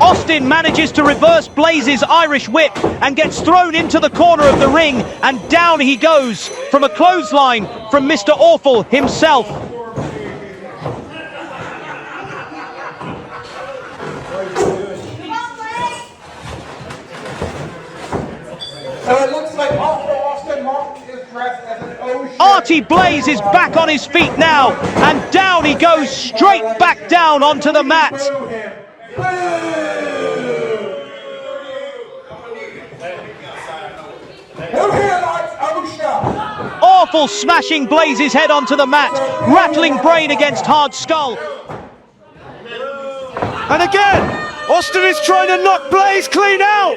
Austin manages to reverse Blaze's Irish whip and gets thrown into the corner of the ring, and down he goes from a clothesline from Mr. Awful himself. So it looks like Austin Martin is dressed as an ocean. RT Blaze is back on his feet now, and down he goes, straight back down onto the mat. Who here likes OSHA? Awful smashing Blaze's head onto the mat, rattling brain against hard skull. And again, Austin is trying to knock Blaze clean out.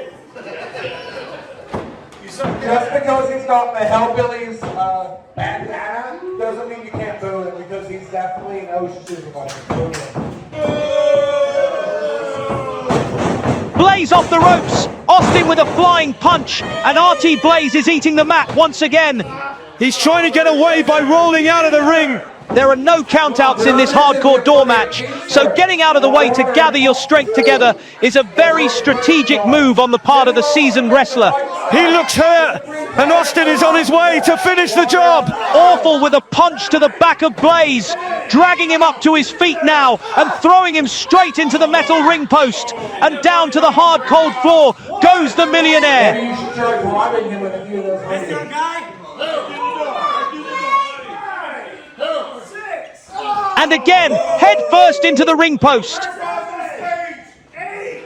Just because he's got the Hellbillies bandana doesn't mean you can't boo him, because he's definitely an OSHA supervisor. Blaze off the ropes, Austin with a flying punch, and RT Blaze is eating the mat once again. He's trying to get away by rolling out of the ring. There are no countouts in this hardcore door match, so getting out of the way to gather your strength together is a very strategic move on the part of the seasoned wrestler. He looks hurt, and Austin is on his way to finish the job. Awful with a punch to the back of Blaze, dragging him up to his feet now and throwing him straight into the metal ring post, and down to the hard cold floor goes the millionaire. Maybe you should try robbing him with a few of those money. And again, head first into the ring post.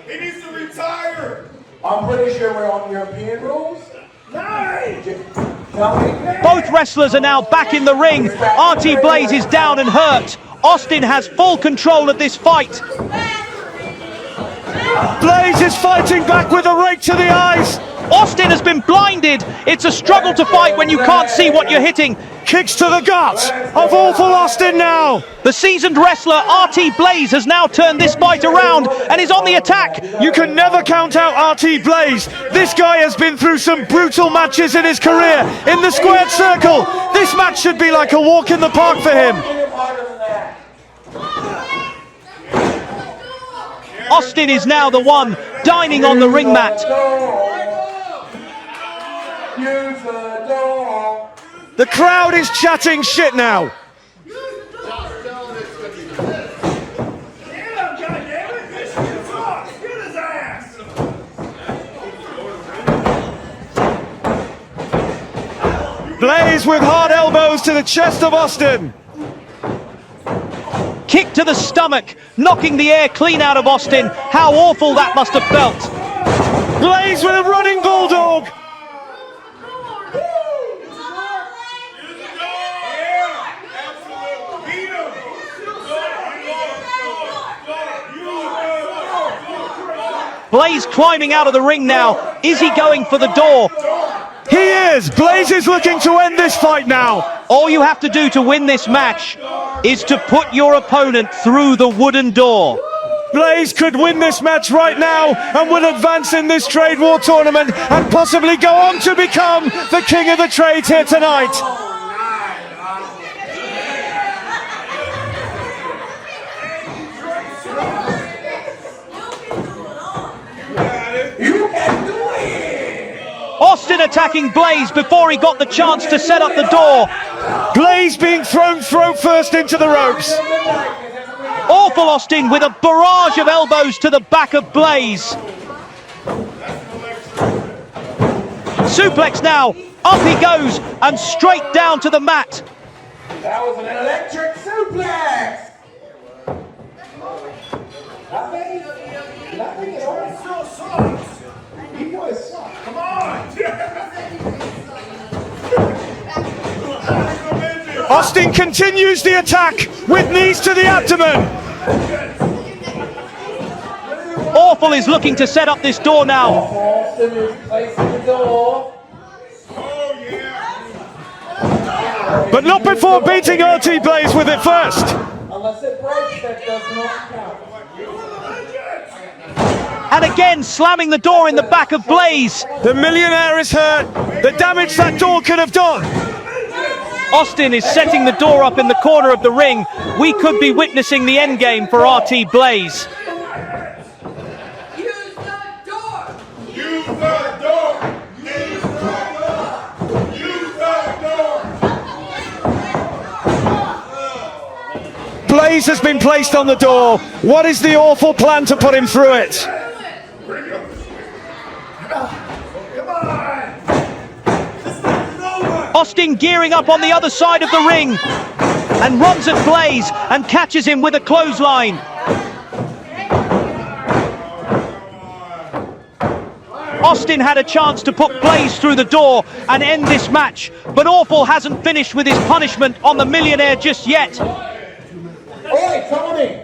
He needs to retire. I'm pretty sure we're on European rules. Tell me. Both wrestlers are now back in the ring. RT Blaze is down and hurt. Austin has full control of this fight. Blaze is fighting back with a rake to the eyes. Austin has been blinded. It's a struggle to fight when you can't see what you're hitting. kicks to the gut of Awful Austin now. The seasoned wrestler RT Blaze has now turned this fight around and is on the attack. You can never count out RT Blaze. This guy has been through some brutal matches in his career in the squared circle. This match should be like a walk in the park for him. Austin is now the one dining on the ring mat. The crowd is chatting shit now. Blaze with hard elbows to the chest of Austin. Kick to the stomach, knocking the air clean out of Austin. How awful that must have felt. Blaze with a running bulldog. Blaze climbing out of the ring now. Is he going for the door? He is! Blaze is looking to end this fight now. All you have to do to win this match is to put your opponent through the wooden door. Blaze could win this match right now and will advance in this Trade War tournament and possibly go on to become the king of the trades here tonight. Austin attacking Blaze before he got the chance to set up the door. Blaze being thrown throat first into the ropes. Awful Austin with a barrage of elbows to the back of Blaze. Suplex now, up he goes and straight down to the mat. That was an electric suplex. Nothing at all. So soft. You know it's soft. Come on. Austin continues the attack with knees to the abdomen. Awful is looking to set up this door now. Austin is placing the door. But not before beating RT Blaze with it first. Unless it breaks, that does not count. And again slamming the door in the back of Blaze. The millionaire is hurt. The damage that door could have done. Austin is setting the door up in the corner of the ring. We could be witnessing the endgame for RT Blaze. Use the door! Use the door! Use the door! Use the door! Blaze has been placed on the door. What is the awful plan to put him through it? Austin gearing up on the other side of the ring and runs at Blaze and catches him with a clothesline. Austin had a chance to put Blaze through the door and end this match, but Awful hasn't finished with his punishment on the millionaire just yet. Oi, Tony!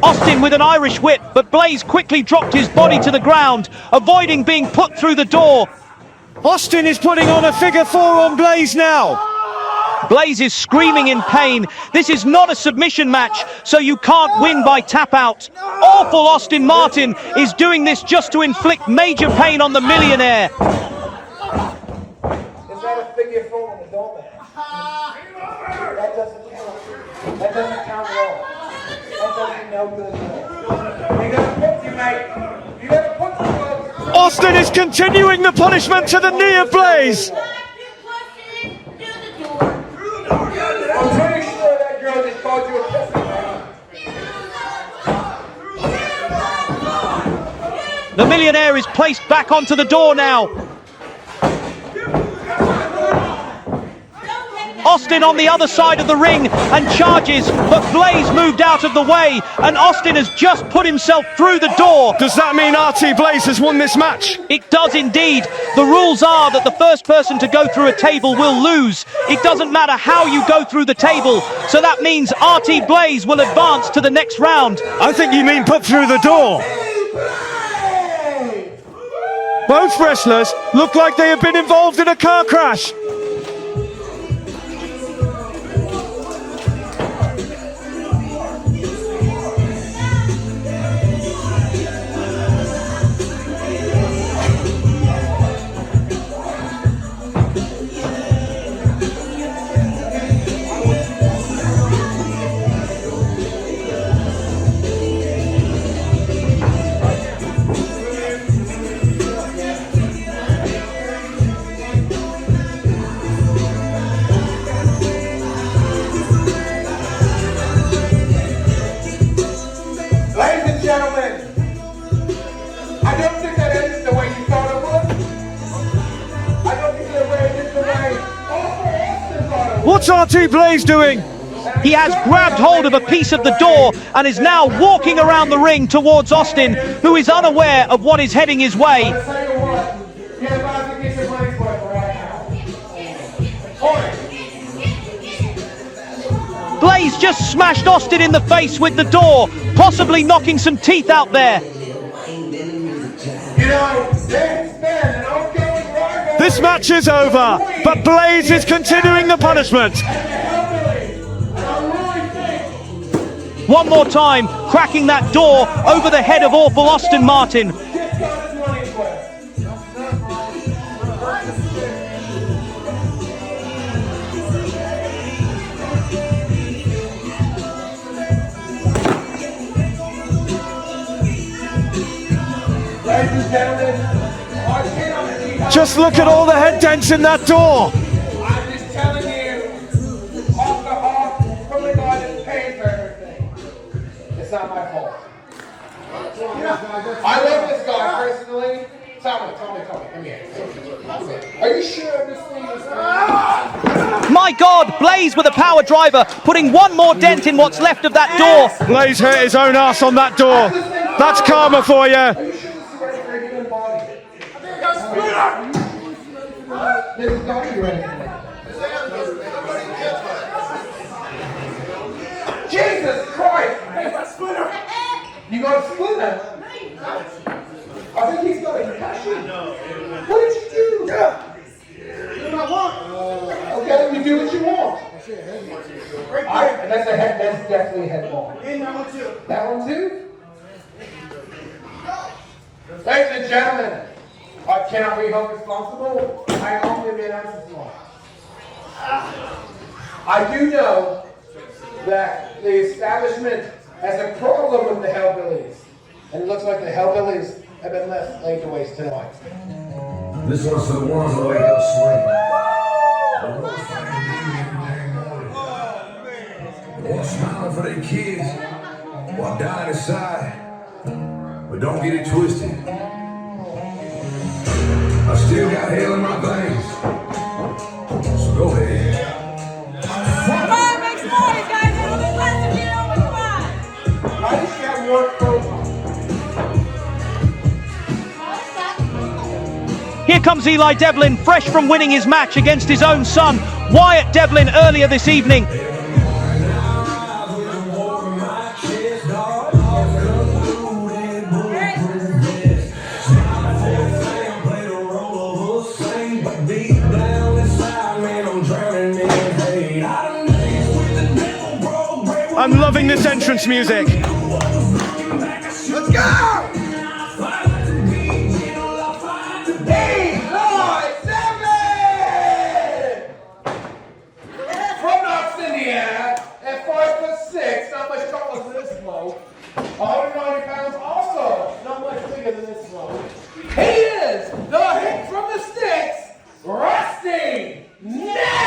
Austin with an Irish whip, but Blaze quickly dropped his body to the ground, avoiding being put through the door. Austin is putting on a figure four on Blaze now. Blaze is screaming in pain. This is not a submission match, so you can't win by tap out. Awful Austin Martin is doing this just to inflict major pain on the millionaire. Is that a figure four on the doormat? That doesn't count. That doesn't count at all. That doesn't no good at all. You gotta put you, mate. You gotta put the Austin is continuing the punishment to the knee of Blaze. I'm pretty sure that girl just called you a pussy, man. The millionaire is placed back onto the door now. Austin on the other side of the ring and charges, but Blaze moved out of the way and Austin has just put himself through the door. Does that mean RT Blaze has won this match? It does indeed. The rules are that the first person to go through a table will lose. It doesn't matter how you go through the table, so that means RT Blaze will advance to the next round. I think you mean put through the door. Both wrestlers look like they have been involved in a car crash. Ladies and gentlemen, I don't think that ended the way you thought it would. I don't think that ended the way Austin thought it would. What's RT Blaze doing? He has grabbed hold of a piece of the door and is now walking around the ring towards Austin, who is unaware of what is heading his way. I'll tell you what, you're about to get your money's worth right now. Oi! Blaze just smashed Austin in the face with the door, possibly knocking some teeth out there. You know, James Ben, and I'm going right. This match is over, but Blaze is continuing the punishment. One more time, cracking that door over the head of awful Austin Martin. Ladies and gentlemen, I cannot. Just look at all the head dents in that door. I'm just telling you, off the hop from the guy that's paying for everything. It's not my fault. I love this guy personally. Tell me, come here. Are you sure this thing is My God, Blaze with a power driver, putting one more dent in what's left of that door. Blaze hurt his own ass on that door. That's karma for you. Are you sure this is ready for a human body? This has got to be ready for that. Jesus Christ! You got a splinter? I think he's got a concussion. What did you do? Okay, you do what you want. That's a head. That's definitely a head ball. That one too. Ladies and gentlemen, I cannot be held responsible. I only made out this one. I do know that the establishment has a problem with the Hellbillies, and it looks like the Hellbillies have been left laid to waste tonight. This one's for the ones that wake up swinging. The ones fighting every morning. The ones smiling for their kids while dying inside. But don't get it twisted. I still got hell in my veins. So go ahead. Come on, make some noise, guys. It'll be less if you know what you want. Why does she have work profile? Here comes Eli Devlin, fresh from winning his match against his own son, Wyatt Devlin, earlier this evening. I'm loving this entrance music. Let's go! 8, 9, 7! From Knox, Indiana, at 5'6", not much taller than this bloke. 190 pounds, also not much bigger than this bloke. He is the hit from the sticks, Rusty Nail!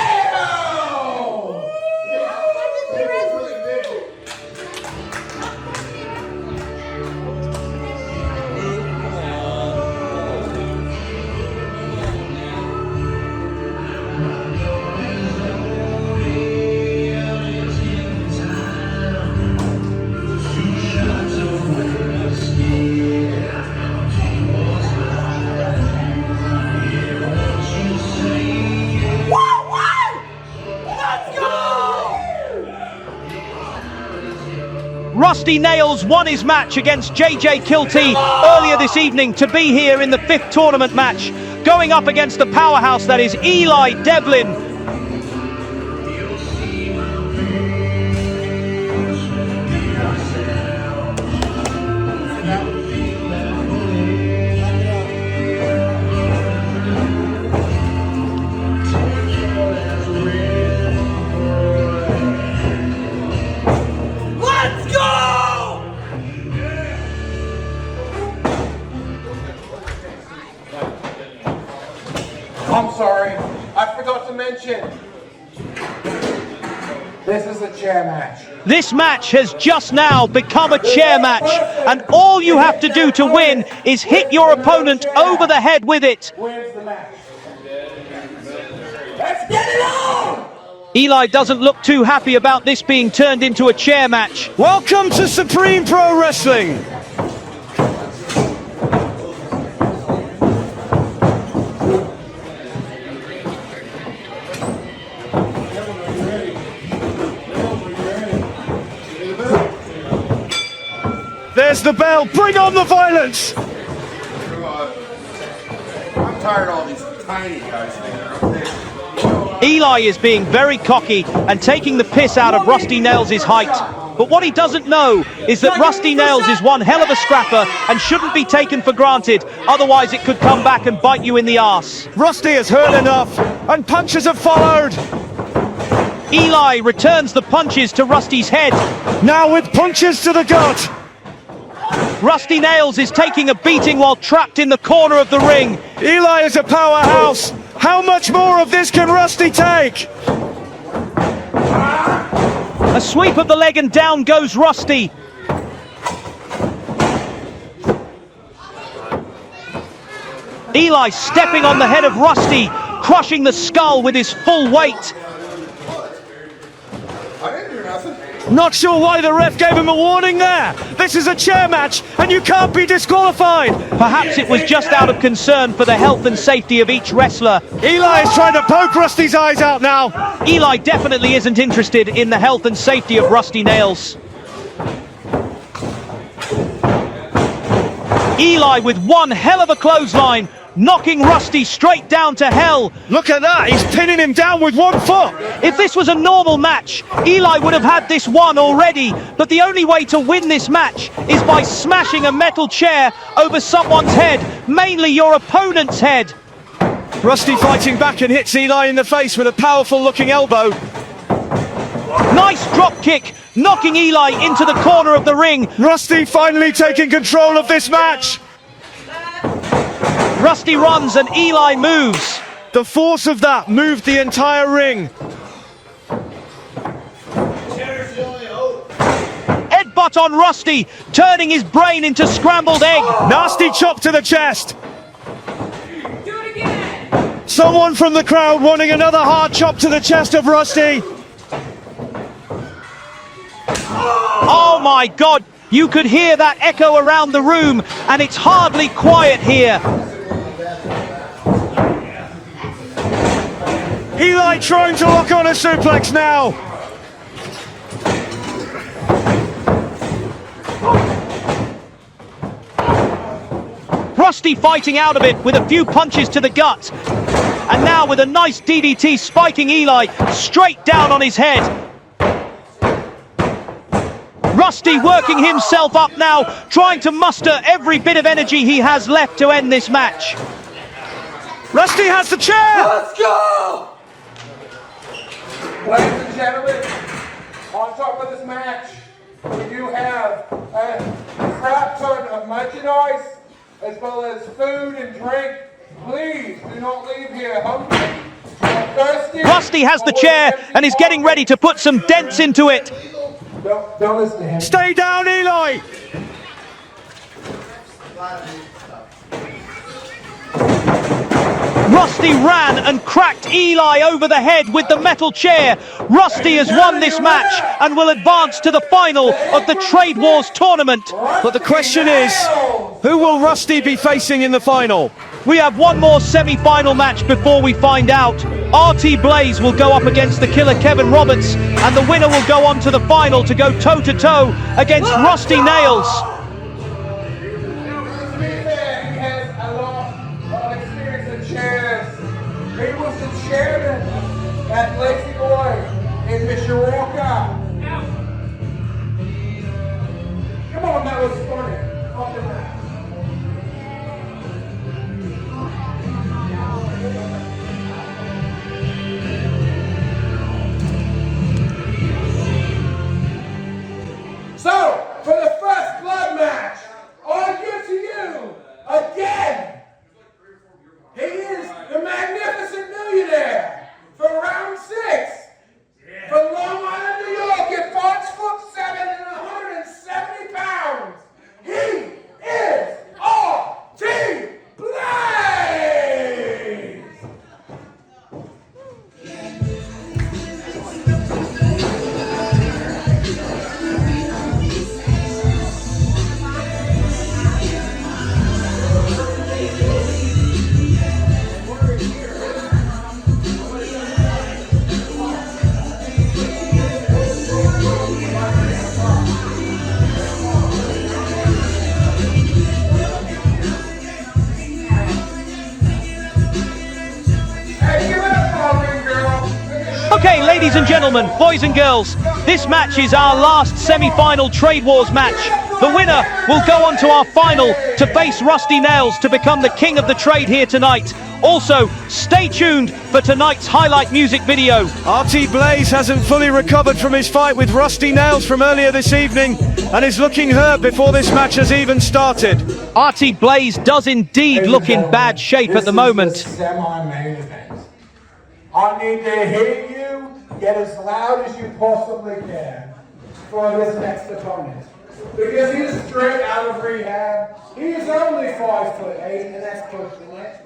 Rusty Nails won his match against JJ Kilty earlier this evening to be here in the 5th tournament match, going up against the powerhouse that is Eli Devlin. I'm sorry, I forgot to mention. This is a chair match. This match has just now become a chair match, and all you have to do to win is hit your opponent over the head with it. Wins the match. Let's get it on! Eli doesn't look too happy about this being turned into a chair match. Welcome to Supreme Pro Wrestling. There's the bell. Bring on the violence. I'm tired of all these tiny guys standing. Eli is being very cocky and taking the piss out of Rusty Nails' height. But what he doesn't know is that Rusty Nails is one hell of a scrapper and shouldn't be taken for granted, otherwise it could come back and bite you in the arse. Rusty has heard enough, and punches have followed. Eli returns the punches to Rusty's head. Now with punches to the gut. Rusty Nails is taking a beating while trapped in the corner of the ring. Eli is a powerhouse. How much more of this can Rusty take? A sweep of the leg and down goes Rusty. Eli stepping on the head of Rusty, crushing the skull with his full weight. I didn't do nothing. Not sure why the ref gave him a warning there. This is a chair match, and you can't be disqualified. Perhaps it was just out of concern for the health and safety of each wrestler. Eli is trying to poke Rusty's eyes out now. Eli definitely isn't interested in the health and safety of Rusty Nails. Eli with one hell of a clothesline, knocking Rusty straight down to hell. Look at that, he's pinning him down with one foot. If this was a normal match, Eli would have had this won already, but the only way to win this match is by smashing a metal chair over someone's head, mainly your opponent's head. Rusty fighting back and hits Eli in the face with a powerful looking elbow. Nice drop kick, knocking Eli into the corner of the ring. Rusty finally taking control of this match. Rusty runs and Eli moves. The force of that moved the entire ring. Headbutt on Rusty, turning his brain into scrambled egg. Nasty chop to the chest. Do it again. Someone from the crowd wanting another hard chop to the chest of Rusty. Oh my God, you could hear that echo around the room, and it's hardly quiet here. Eli trying to lock on a suplex now. Rusty fighting out of it with a few punches to the gut. And now with a nice DDT spiking Eli straight down on his head. Rusty working himself up now, trying to muster every bit of energy he has left to end this match. Rusty has the chair! Let's go! Ladies and gentlemen, on top of this match, we do have a crap ton of merchandise, as well as food and drink. Please do not leave here hungry or thirsty. Rusty has the chair and is getting ready to put some dents into it. Don't listen to him. Stay down, Eli! Rusty ran and cracked Eli over the head with the metal chair. Rusty has won this match and will advance to the final of the Trade Wars tournament. But the question is, who will Rusty be facing in the final? We have one more semi-final match before we find out. RT Blaze will go up against the killer Kevin Roberts, and the winner will go on to the final to go toe-to-toe against Rusty Nails. He was the chairman at Lazy Boy in Mishawaka. Come on, that was funny. Up in that. So, for the first blood match, I give to you again. He is the magnificent millionaire for round 6. From Long Island, New York, at 5'7" and 170 pounds. He is RT Blaze! Okay, ladies and gentlemen, boys and girls, this match is our last semi-final Trade Wars match. The winner will go on to our final to face Rusty Nails to become the king of the trade here tonight. Also, stay tuned for tonight's highlight music video. RT Blaze hasn't fully recovered from his fight with Rusty Nails from earlier this evening and is looking hurt before this match has even started. RT Blaze does indeed look in bad shape at the moment. This is the semi-main event. I need to hear you get as loud as you possibly can for this next opponent. Because he's straight out of rehab. He's only 5'8", and that's pushing it.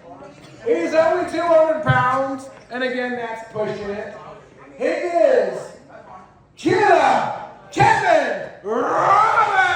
He's only 200 pounds, and again, that's pushing it. He is Killer Kevin Roberts!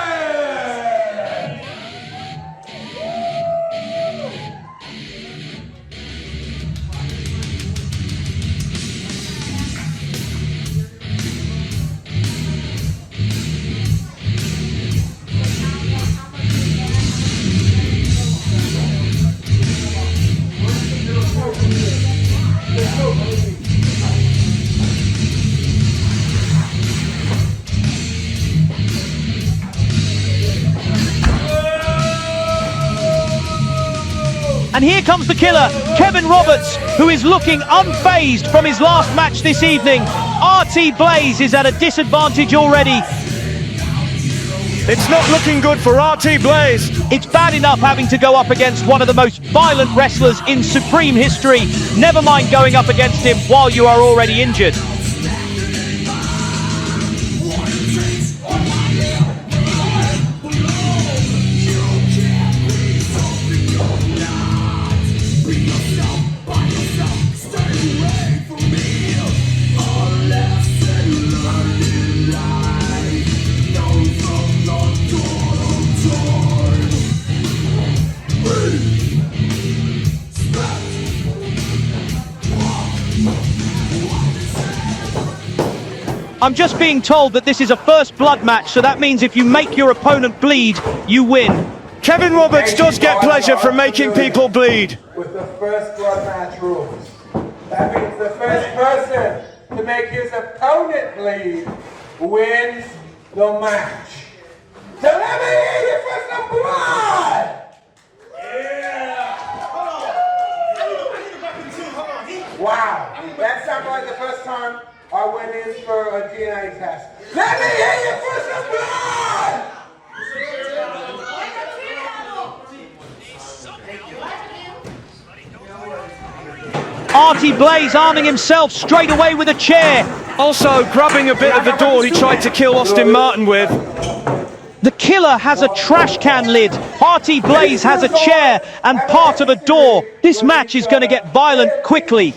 And here comes the killer, Kevin Roberts, who is looking unfazed from his last match this evening. RT Blaze is at a disadvantage already. It's not looking good for RT Blaze. It's bad enough having to go up against one of the most violent wrestlers in Supreme history. Never mind going up against him while you are already injured. I'm just being told that this is a first blood match, so that means if you make your opponent bleed, you win. Kevin Roberts does get pleasure from making people bleed. With the first blood match rules. That means the first person to make his opponent bleed wins the match. So let me hear you for some blood! Wow, that sounded like the first time I went in for a DNA test. Let me hear you for some blood! RT Blaze arming himself straight away with a chair. Also grabbing a bit of the door he tried to kill Austin Martin with. The killer has a trash can lid. RT Blaze has a chair and part of a door. This match is going to get violent quickly.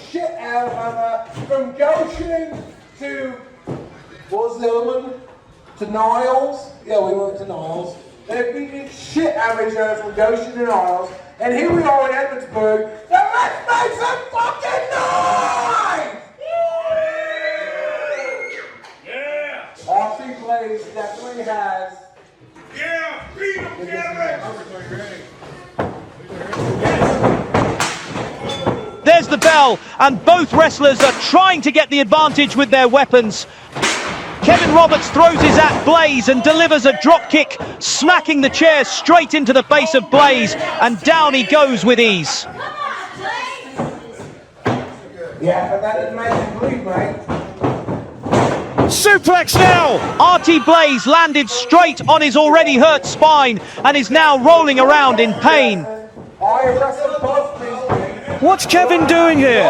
From Goshen to, what was the other one? To Niles? Yeah, we went to Niles. They've beaten the shit out of each other from Goshen and Arles. And here we are in Edwardsburg. Now let's make some fucking noise! Yeah! RC Blaze definitely has. Yeah! Beat him, Kevin! There's the bell, and both wrestlers are trying to get the advantage with their weapons. Kevin Roberts throws his at Blaze and delivers a drop kick, smacking the chair straight into the face of Blaze, and down he goes with ease. Yeah, but that doesn't make him bleed, mate. Suplex now! RT Blaze landed straight on his already hurt spine and is now rolling around in pain. What's Kevin doing here?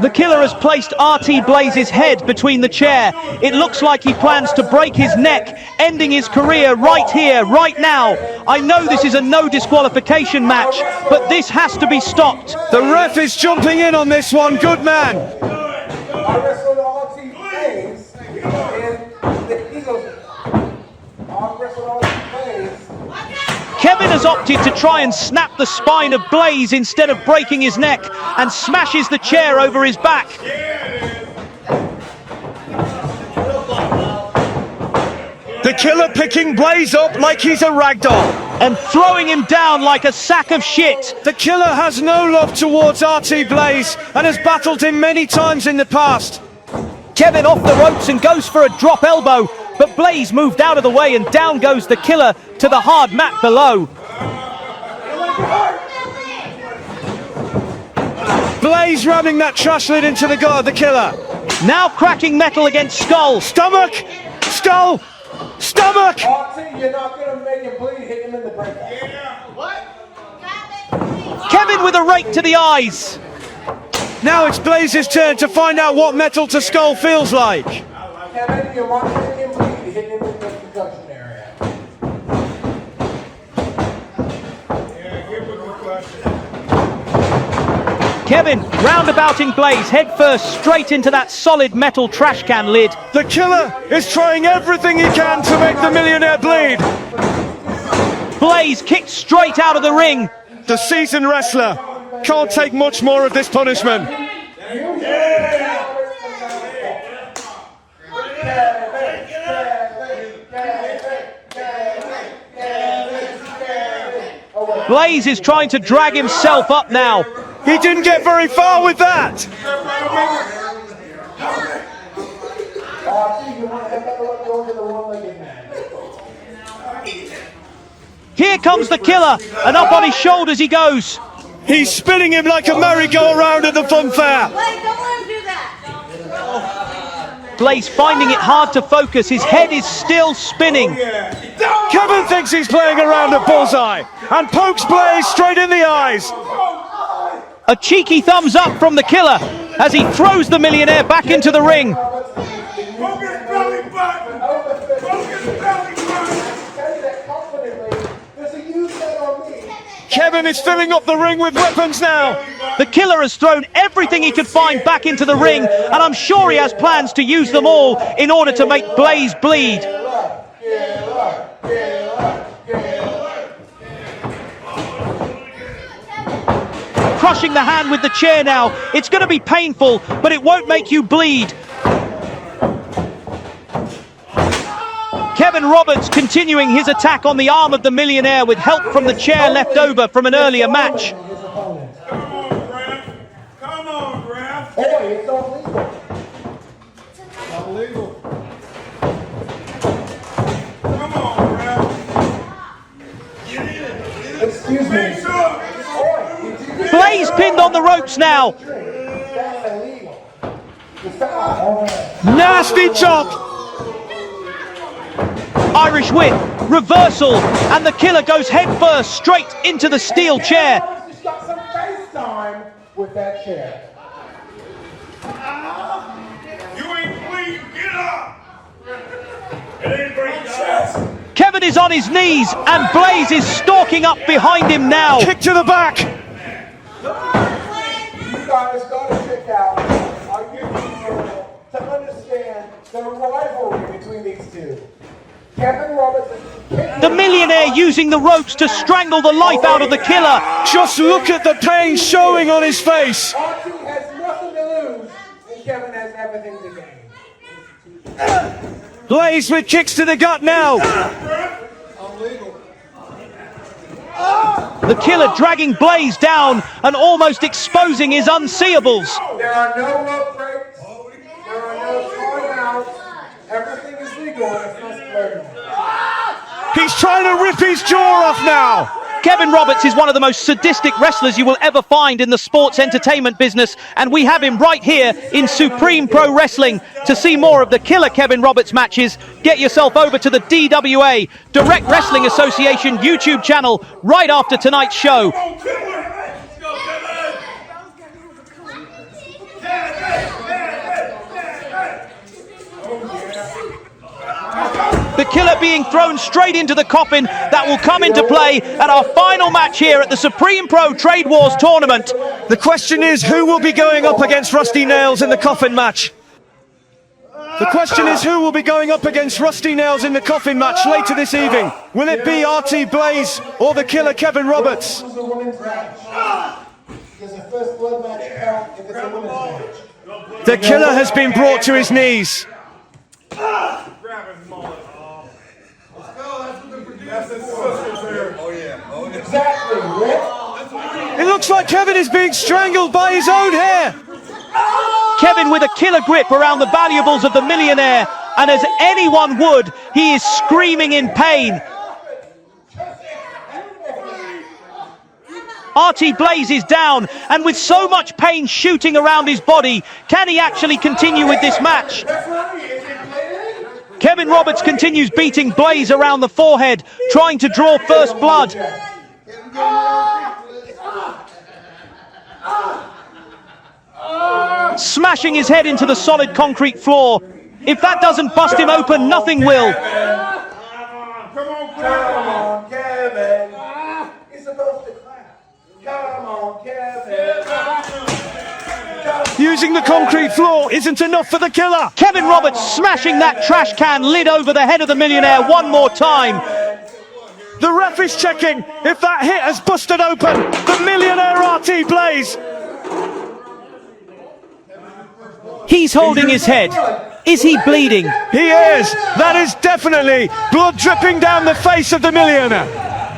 The killer has placed RT Blaze's head between the chair. It looks like he plans to break his neck, ending his career right here, right now. I know this is a no disqualification match, but this has to be stopped. The ref is jumping in on this one. Good man. I wrestled RT Blaze in the Eagles. I wrestled RT Blaze. Kevin has opted to try and snap the spine of Blaze instead of breaking his neck, and smashes the chair over his back. The killer picking Blaze up like he's a ragdoll and throwing him down like a sack of shit. The killer has no love towards RT Blaze and has battled him many times in the past. Kevin off the ropes and goes for a drop elbow, but Blaze moved out of the way and down goes the killer to the hard mat below. Blaze ramming that trash lid into the gut of the killer. Now cracking metal against skull. Stomach! Skull! Stomach! RT, you're not going to make him bleed. Hit him in the breakout. Yeah! What? Kevin with a rake to the eyes. Now it's Blaze's turn to find out what metal to skull feels like. Kevin, you want to make him bleed. Hit him in the concussion area. Yeah, give him a question. Kevin roundabouting Blaze head first straight into that solid metal trash can lid. The killer is trying everything he can to make the millionaire bleed. Blaze kicked straight out of the ring. The seasoned wrestler can't take much more of this punishment. Blaze is trying to drag himself up now. He didn't get very far with that. Here comes the killer, and up on his shoulders he goes. He's spinning him like a merry-go-round at the fun fair. Don't let him do that. Blaze finding it hard to focus. His head is still spinning. Kevin thinks he's playing around at bullseye and pokes Blaze straight in the eyes. A cheeky thumbs up from the killer as he throws the millionaire back into the ring. Kevin is filling up the ring with weapons now. The killer has thrown everything he could find back into the ring, and I'm sure he has plans to use them all in order to make Blaze bleed. Crushing the hand with the chair now. It's going to be painful, but it won't make you bleed. Kevin Roberts continuing his attack on the arm of the millionaire with help from the chair left over from an earlier match. Come on, Graf. Come on, Graf. Boy, it's illegal. Illegal. Come on, Graf. Get in. Excuse me. Blaze pinned on the ropes now. Nasty chop. Irish whip, reversal, and the killer goes headfirst straight into the steel chair. Just got some face time with that chair. You ain't bleeding. Get up. It ain't breaking chest. Kevin is on his knees, and Blaze is stalking up behind him now. Kick to the back. You guys got to check out our YouTube channel to understand the rivalry between these two. Kevin Roberts. The Millionaire using the ropes to strangle the life out of the Killer. Just look at the pain showing on his face. Archie has nothing to lose, and Kevin has everything to gain. Blaze with kicks to the gut now. The Killer dragging Blaze down and almost exposing his unseeables. There are no rope breaks. There are no timeouts. Everything is legal and it's not squared. He's trying to rip his jaw off now. Kevin Roberts is one of the most sadistic wrestlers you will ever find in the sports entertainment business, and we have him right here in Supreme Pro Wrestling. To see more of the Killer Kevin Roberts matches, get yourself over to the DWA, Direct Wrestling Association YouTube channel right after tonight's show. The Killer being thrown straight into the coffin that will come into play at our final match here at the Supreme Pro Trade Wars tournament. The question is, who will be going up against Rusty Nails in the coffin match? The question is, who will be going up against Rusty Nails in the coffin match later this evening? Will it be RT Blaze or the Killer Kevin Roberts? Does the first blood match count if it's a women's match? The Killer has been brought to his knees. Exactly, Rick. It looks like Kevin is being strangled by his own hair. Kevin with a killer grip around the valuables of the Millionaire, and as anyone would, he is screaming in pain. RT Blaze is down, and with so much pain shooting around his body, can he actually continue with this match? Kevin Roberts continues beating Blaze around the forehead, trying to draw first blood. Smashing his head into the solid concrete floor. If that doesn't bust him open, nothing will. Come on, Kevin. He's supposed to clap. Come on, Kevin. Using the concrete floor isn't enough for the Killer. Kevin Roberts smashing that trash can lid over the head of the Millionaire one more time. The ref is checking if that hit has busted open the Millionaire RT Blaze. He's holding his head. Is he bleeding? He is. That is definitely blood dripping down the face of the Millionaire.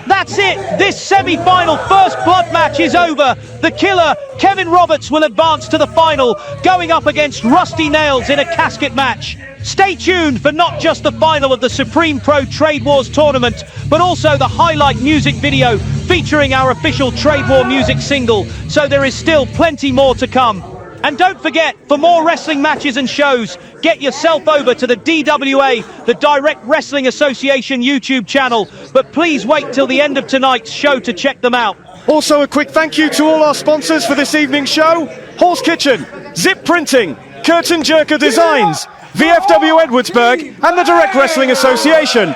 That's it. This semi-final first blood match is over. The Killer, Kevin Roberts, will advance to the final, going up against Rusty Nails in a casket match. Stay tuned for not just the final of the Supreme Pro Trade Wars tournament, but also the highlight music video featuring our official Trade War music single. So there is still plenty more to come. And don't forget, for more wrestling matches and shows, get yourself over to the DWA, the Direct Wrestling Association YouTube channel. But please wait till the end of tonight's show to check them out. Also, a quick thank you to all our sponsors for this evening's show: Horse Kitchen, Zip Printing, Curtain Jerker Designs, VFW Edwardsburg, and the Direct Wrestling Association.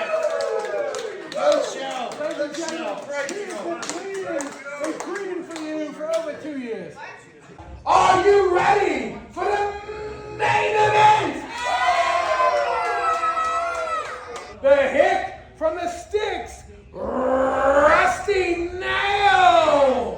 Are you ready for the main event? The hit from the sticks, Rusty Nail.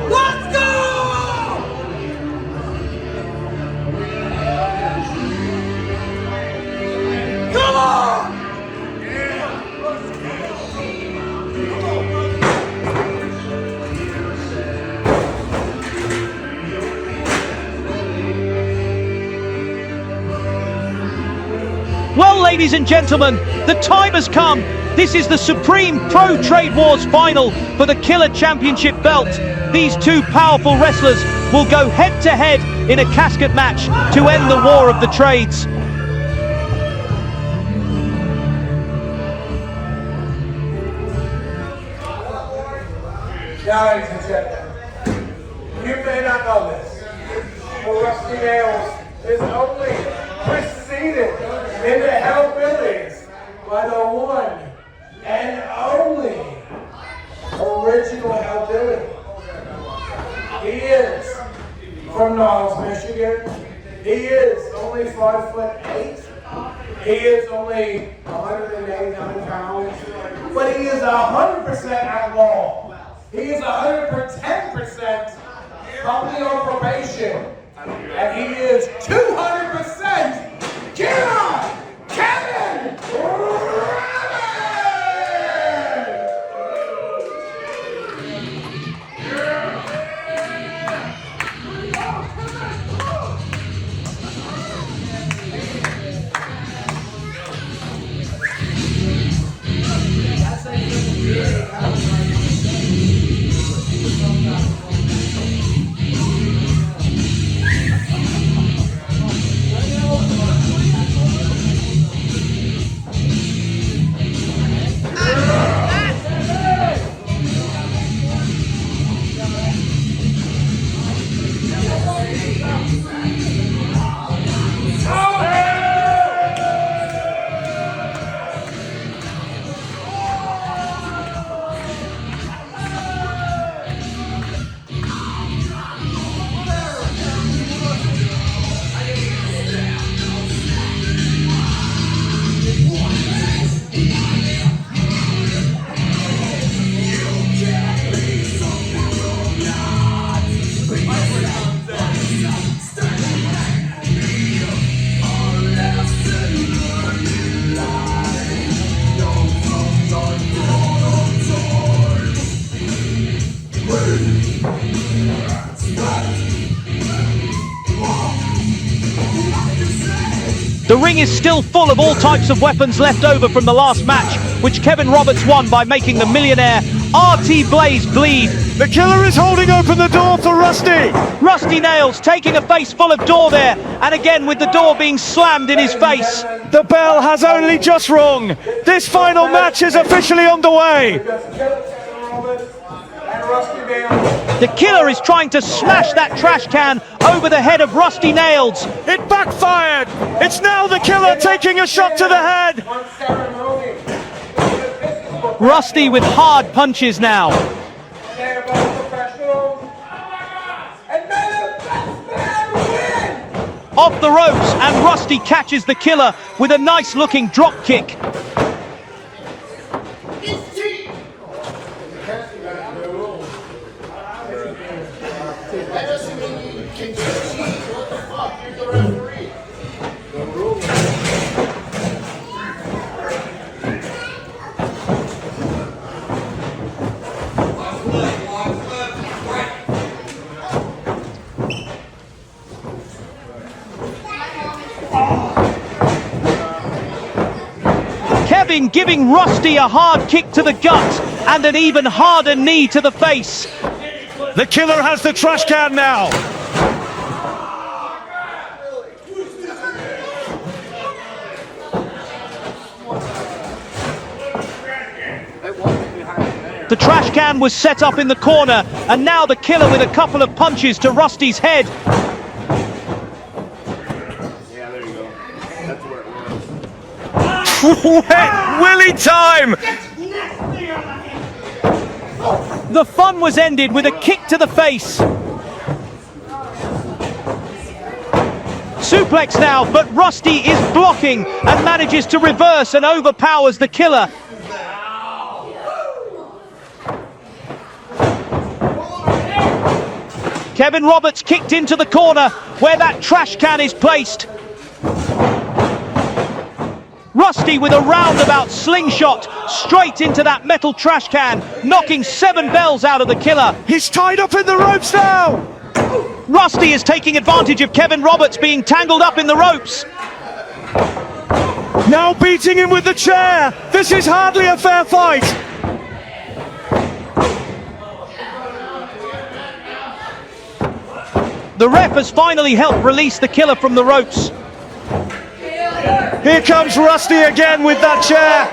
Let's go! Come on! Well, ladies and gentlemen, the time has come. This is the Supreme Pro Trade Wars final for the Killer Championship belt. These two powerful wrestlers will go head to head in a casket match to end the war of the trades. Ladies and gentlemen, you may not know this, but Rusty Nails is only preceded in the Hellbillies by the one and only original Hellbilly. He is from Niles, Michigan. He is only 5'8". He is only 189 pounds, but he is 100% outlaw. He is 110% probably on probation, and he is 200% Kevin The ring is still full of all types of weapons left over from the last match, which Kevin Roberts won by making the millionaire RT Blaze bleed. The Killer is holding open the door for Rusty. Rusty Nails taking a face full of door there, and again with the door being slammed in his face. The bell has only just rung. This final match is officially underway. The Killer is trying to smash that trash can over the head of Rusty Nails. It backfired. It's now the Killer taking a shot to the head. Rusty with hard punches now. Off the ropes, and Rusty catches the Killer with a nice looking drop kick. Kevin giving Rusty a hard kick to the gut and an even harder knee to the face. The Killer has the trash can now. The trash can was set up in the corner, and now the Killer with a couple of punches to Rusty's head. Yeah, there you go. That's where it was. Wet Willy time! The fun was ended with a kick to the face. Suplex now, but Rusty is blocking and manages to reverse and overpowers the Killer. Kevin Roberts kicked into the corner where that trash can is placed. Rusty with a roundabout slingshot straight into that metal trash can, knocking 7 bells out of the Killer. He's tied up in the ropes now. Rusty is taking advantage of Kevin Roberts being tangled up in the ropes. Now beating him with the chair. This is hardly a fair fight. The ref has finally helped release the killer from the ropes. Here comes Rusty again with that chair.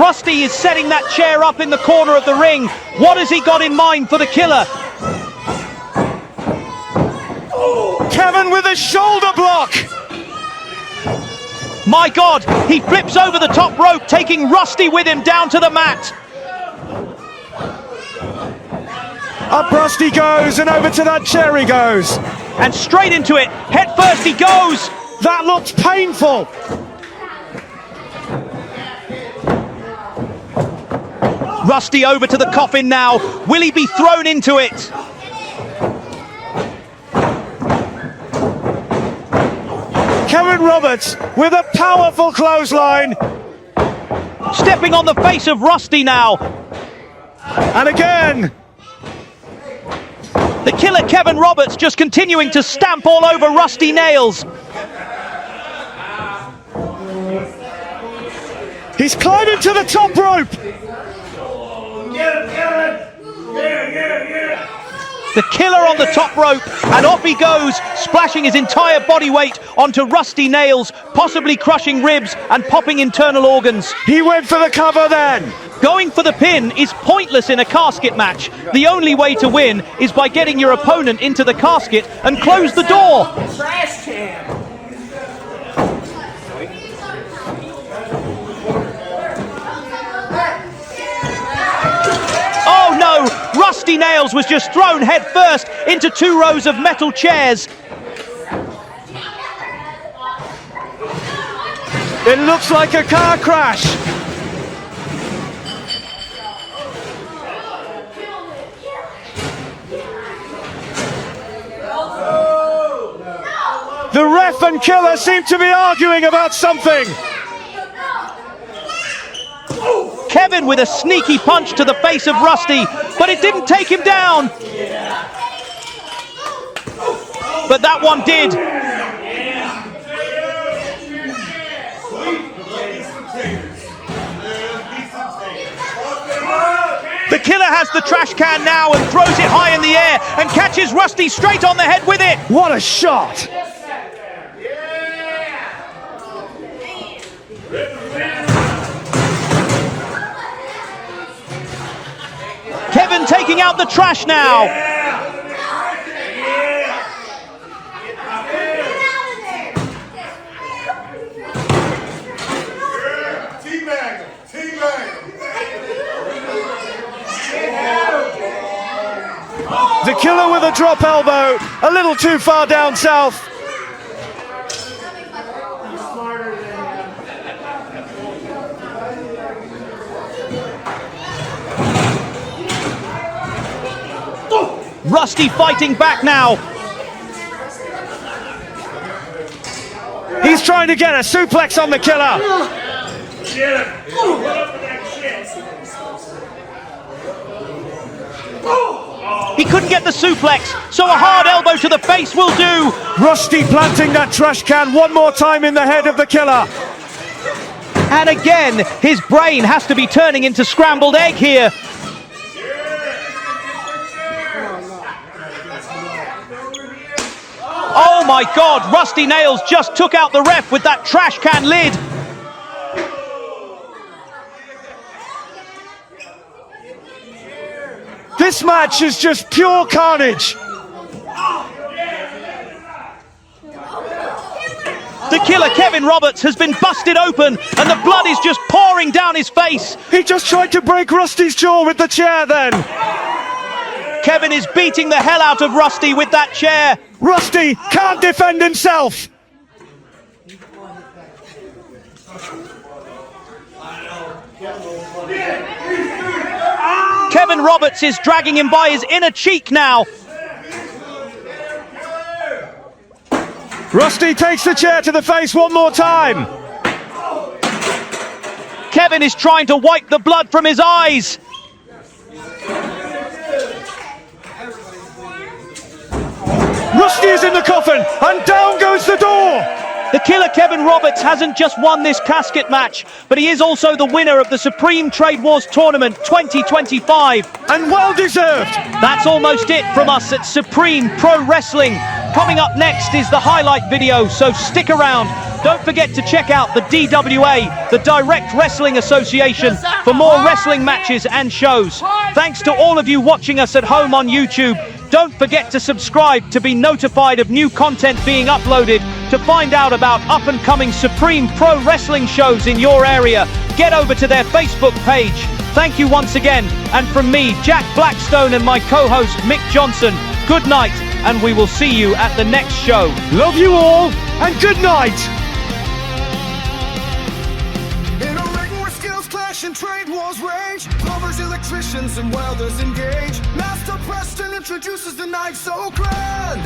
Rusty is setting that chair up in the corner of the ring. What has he got in mind for the killer? Kevin with a shoulder block. My God, he flips over the top rope, taking Rusty with him down to the mat. Up Rusty goes, and over to that chair he goes. And straight into it, head first he goes. That looked painful. Rusty over to the coffin now. Will he be thrown into it? Kevin Roberts with a powerful clothesline. Stepping on the face of Rusty now. And again. The killer Kevin Roberts just continuing to stamp all over Rusty Nails. He's climbing to the top rope. The killer on the top rope, and off he goes, splashing his entire body weight onto Rusty Nails, possibly crushing ribs and popping internal organs. He went for the cover then. Going for the pin is pointless in a casket match. The only way to win is by getting your opponent into the casket and close the door. Trash can. Oh no! Rusty Nails was just thrown head first into 2 rows of metal chairs. It looks like a car crash. The ref and killer seem to be arguing about something. Kevin with a sneaky punch to the face of Rusty, but it didn't take him down. But that one did. The killer has the trash can now and throws it high in the air and catches Rusty straight on the head with it. What a shot! Kevin taking out the trash now. The killer with a drop elbow, a little too far down south. Rusty fighting back now. He's trying to get a suplex on the killer. He couldn't get the suplex, so a hard elbow to the face will do. Rusty planting that trash can one more time in the head of the killer. And again, his brain has to be turning into scrambled egg here. Oh my God, Rusty Nails just took out the ref with that trash can lid. This match is just pure carnage. The killer Kevin Roberts has been busted open and the blood is just pouring down his face. He just tried to break Rusty's jaw with the chair then. Kevin is beating the hell out of Rusty with that chair. Rusty can't defend himself. Kevin Roberts is dragging him by his inner cheek now. Rusty takes the chair to the face one more time. Kevin is trying to wipe the blood from his eyes. Frosty is in the coffin, and down goes the door. The killer Kevin Roberts hasn't just won this casket match, but he is also the winner of the Supreme Trade Wars Tournament 2025. And well deserved. That's almost it from us at Supreme Pro Wrestling. Coming up next is the highlight video, so stick around. Don't forget to check out the DWA, the Direct Wrestling Association, for more wrestling matches and shows. Thanks to all of you watching us at home on YouTube. Don't forget to subscribe to be notified of new content being uploaded. To find out about up-and-coming Supreme Pro Wrestling shows in your area, get over to their Facebook page. Thank you once again, and from me, Jack Blackstone, and my co-host Mick Johnson, good night, and we will see you at the next show. Love you all, and good night. In a ring where skills clash and trade wars rage, plumbers, electricians, and welders engage. Master Preston introduces the night so grand,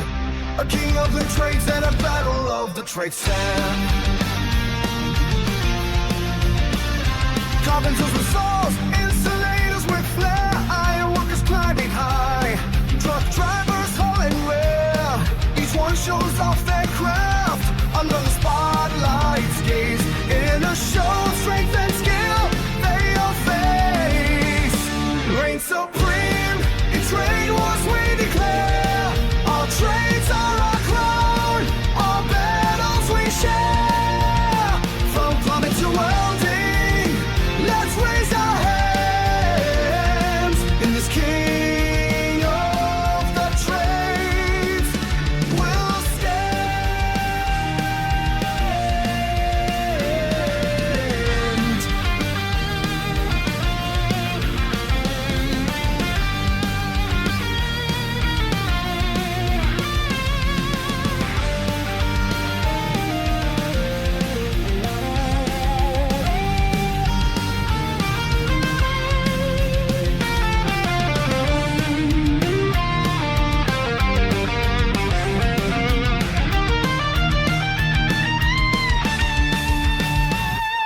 a king of the trades and a battle of the trade stand. Carpenters with saws, insulators with flair, iron workers climbing high, truck drivers hauling rare. Each one shows off their craft under the spotlight's gaze. In a show of strength and skill, they all face. Reign supreme in trade wars, we declare. Our trades are our crown, our battles we share. From plumbing to welding, let's raise our hands in this king of the trades. We'll stand.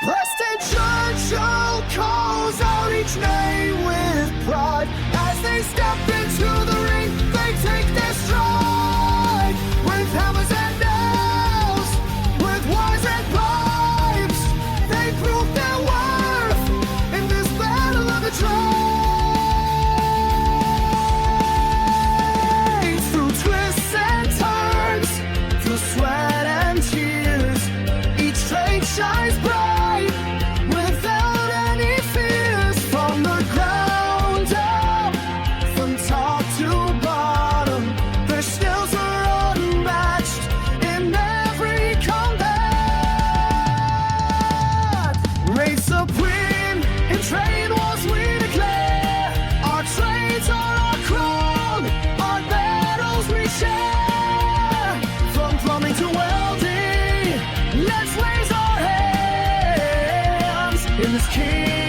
Preston Churchill calls out each name with pride. As they step into the ring, they take their stride. With hammers and nails, with wires and pipes, they prove their worth in this battle of the trades. Through twists and turns, through sweat and tears, each trade shines bright without any fears. From the ground up, from top to bottom, their skills are unmatched in every combat. Reign supreme in trade wars, we declare. Our trades are our crown, our battles we share. From plumbing to welding, let's raise our hands in this king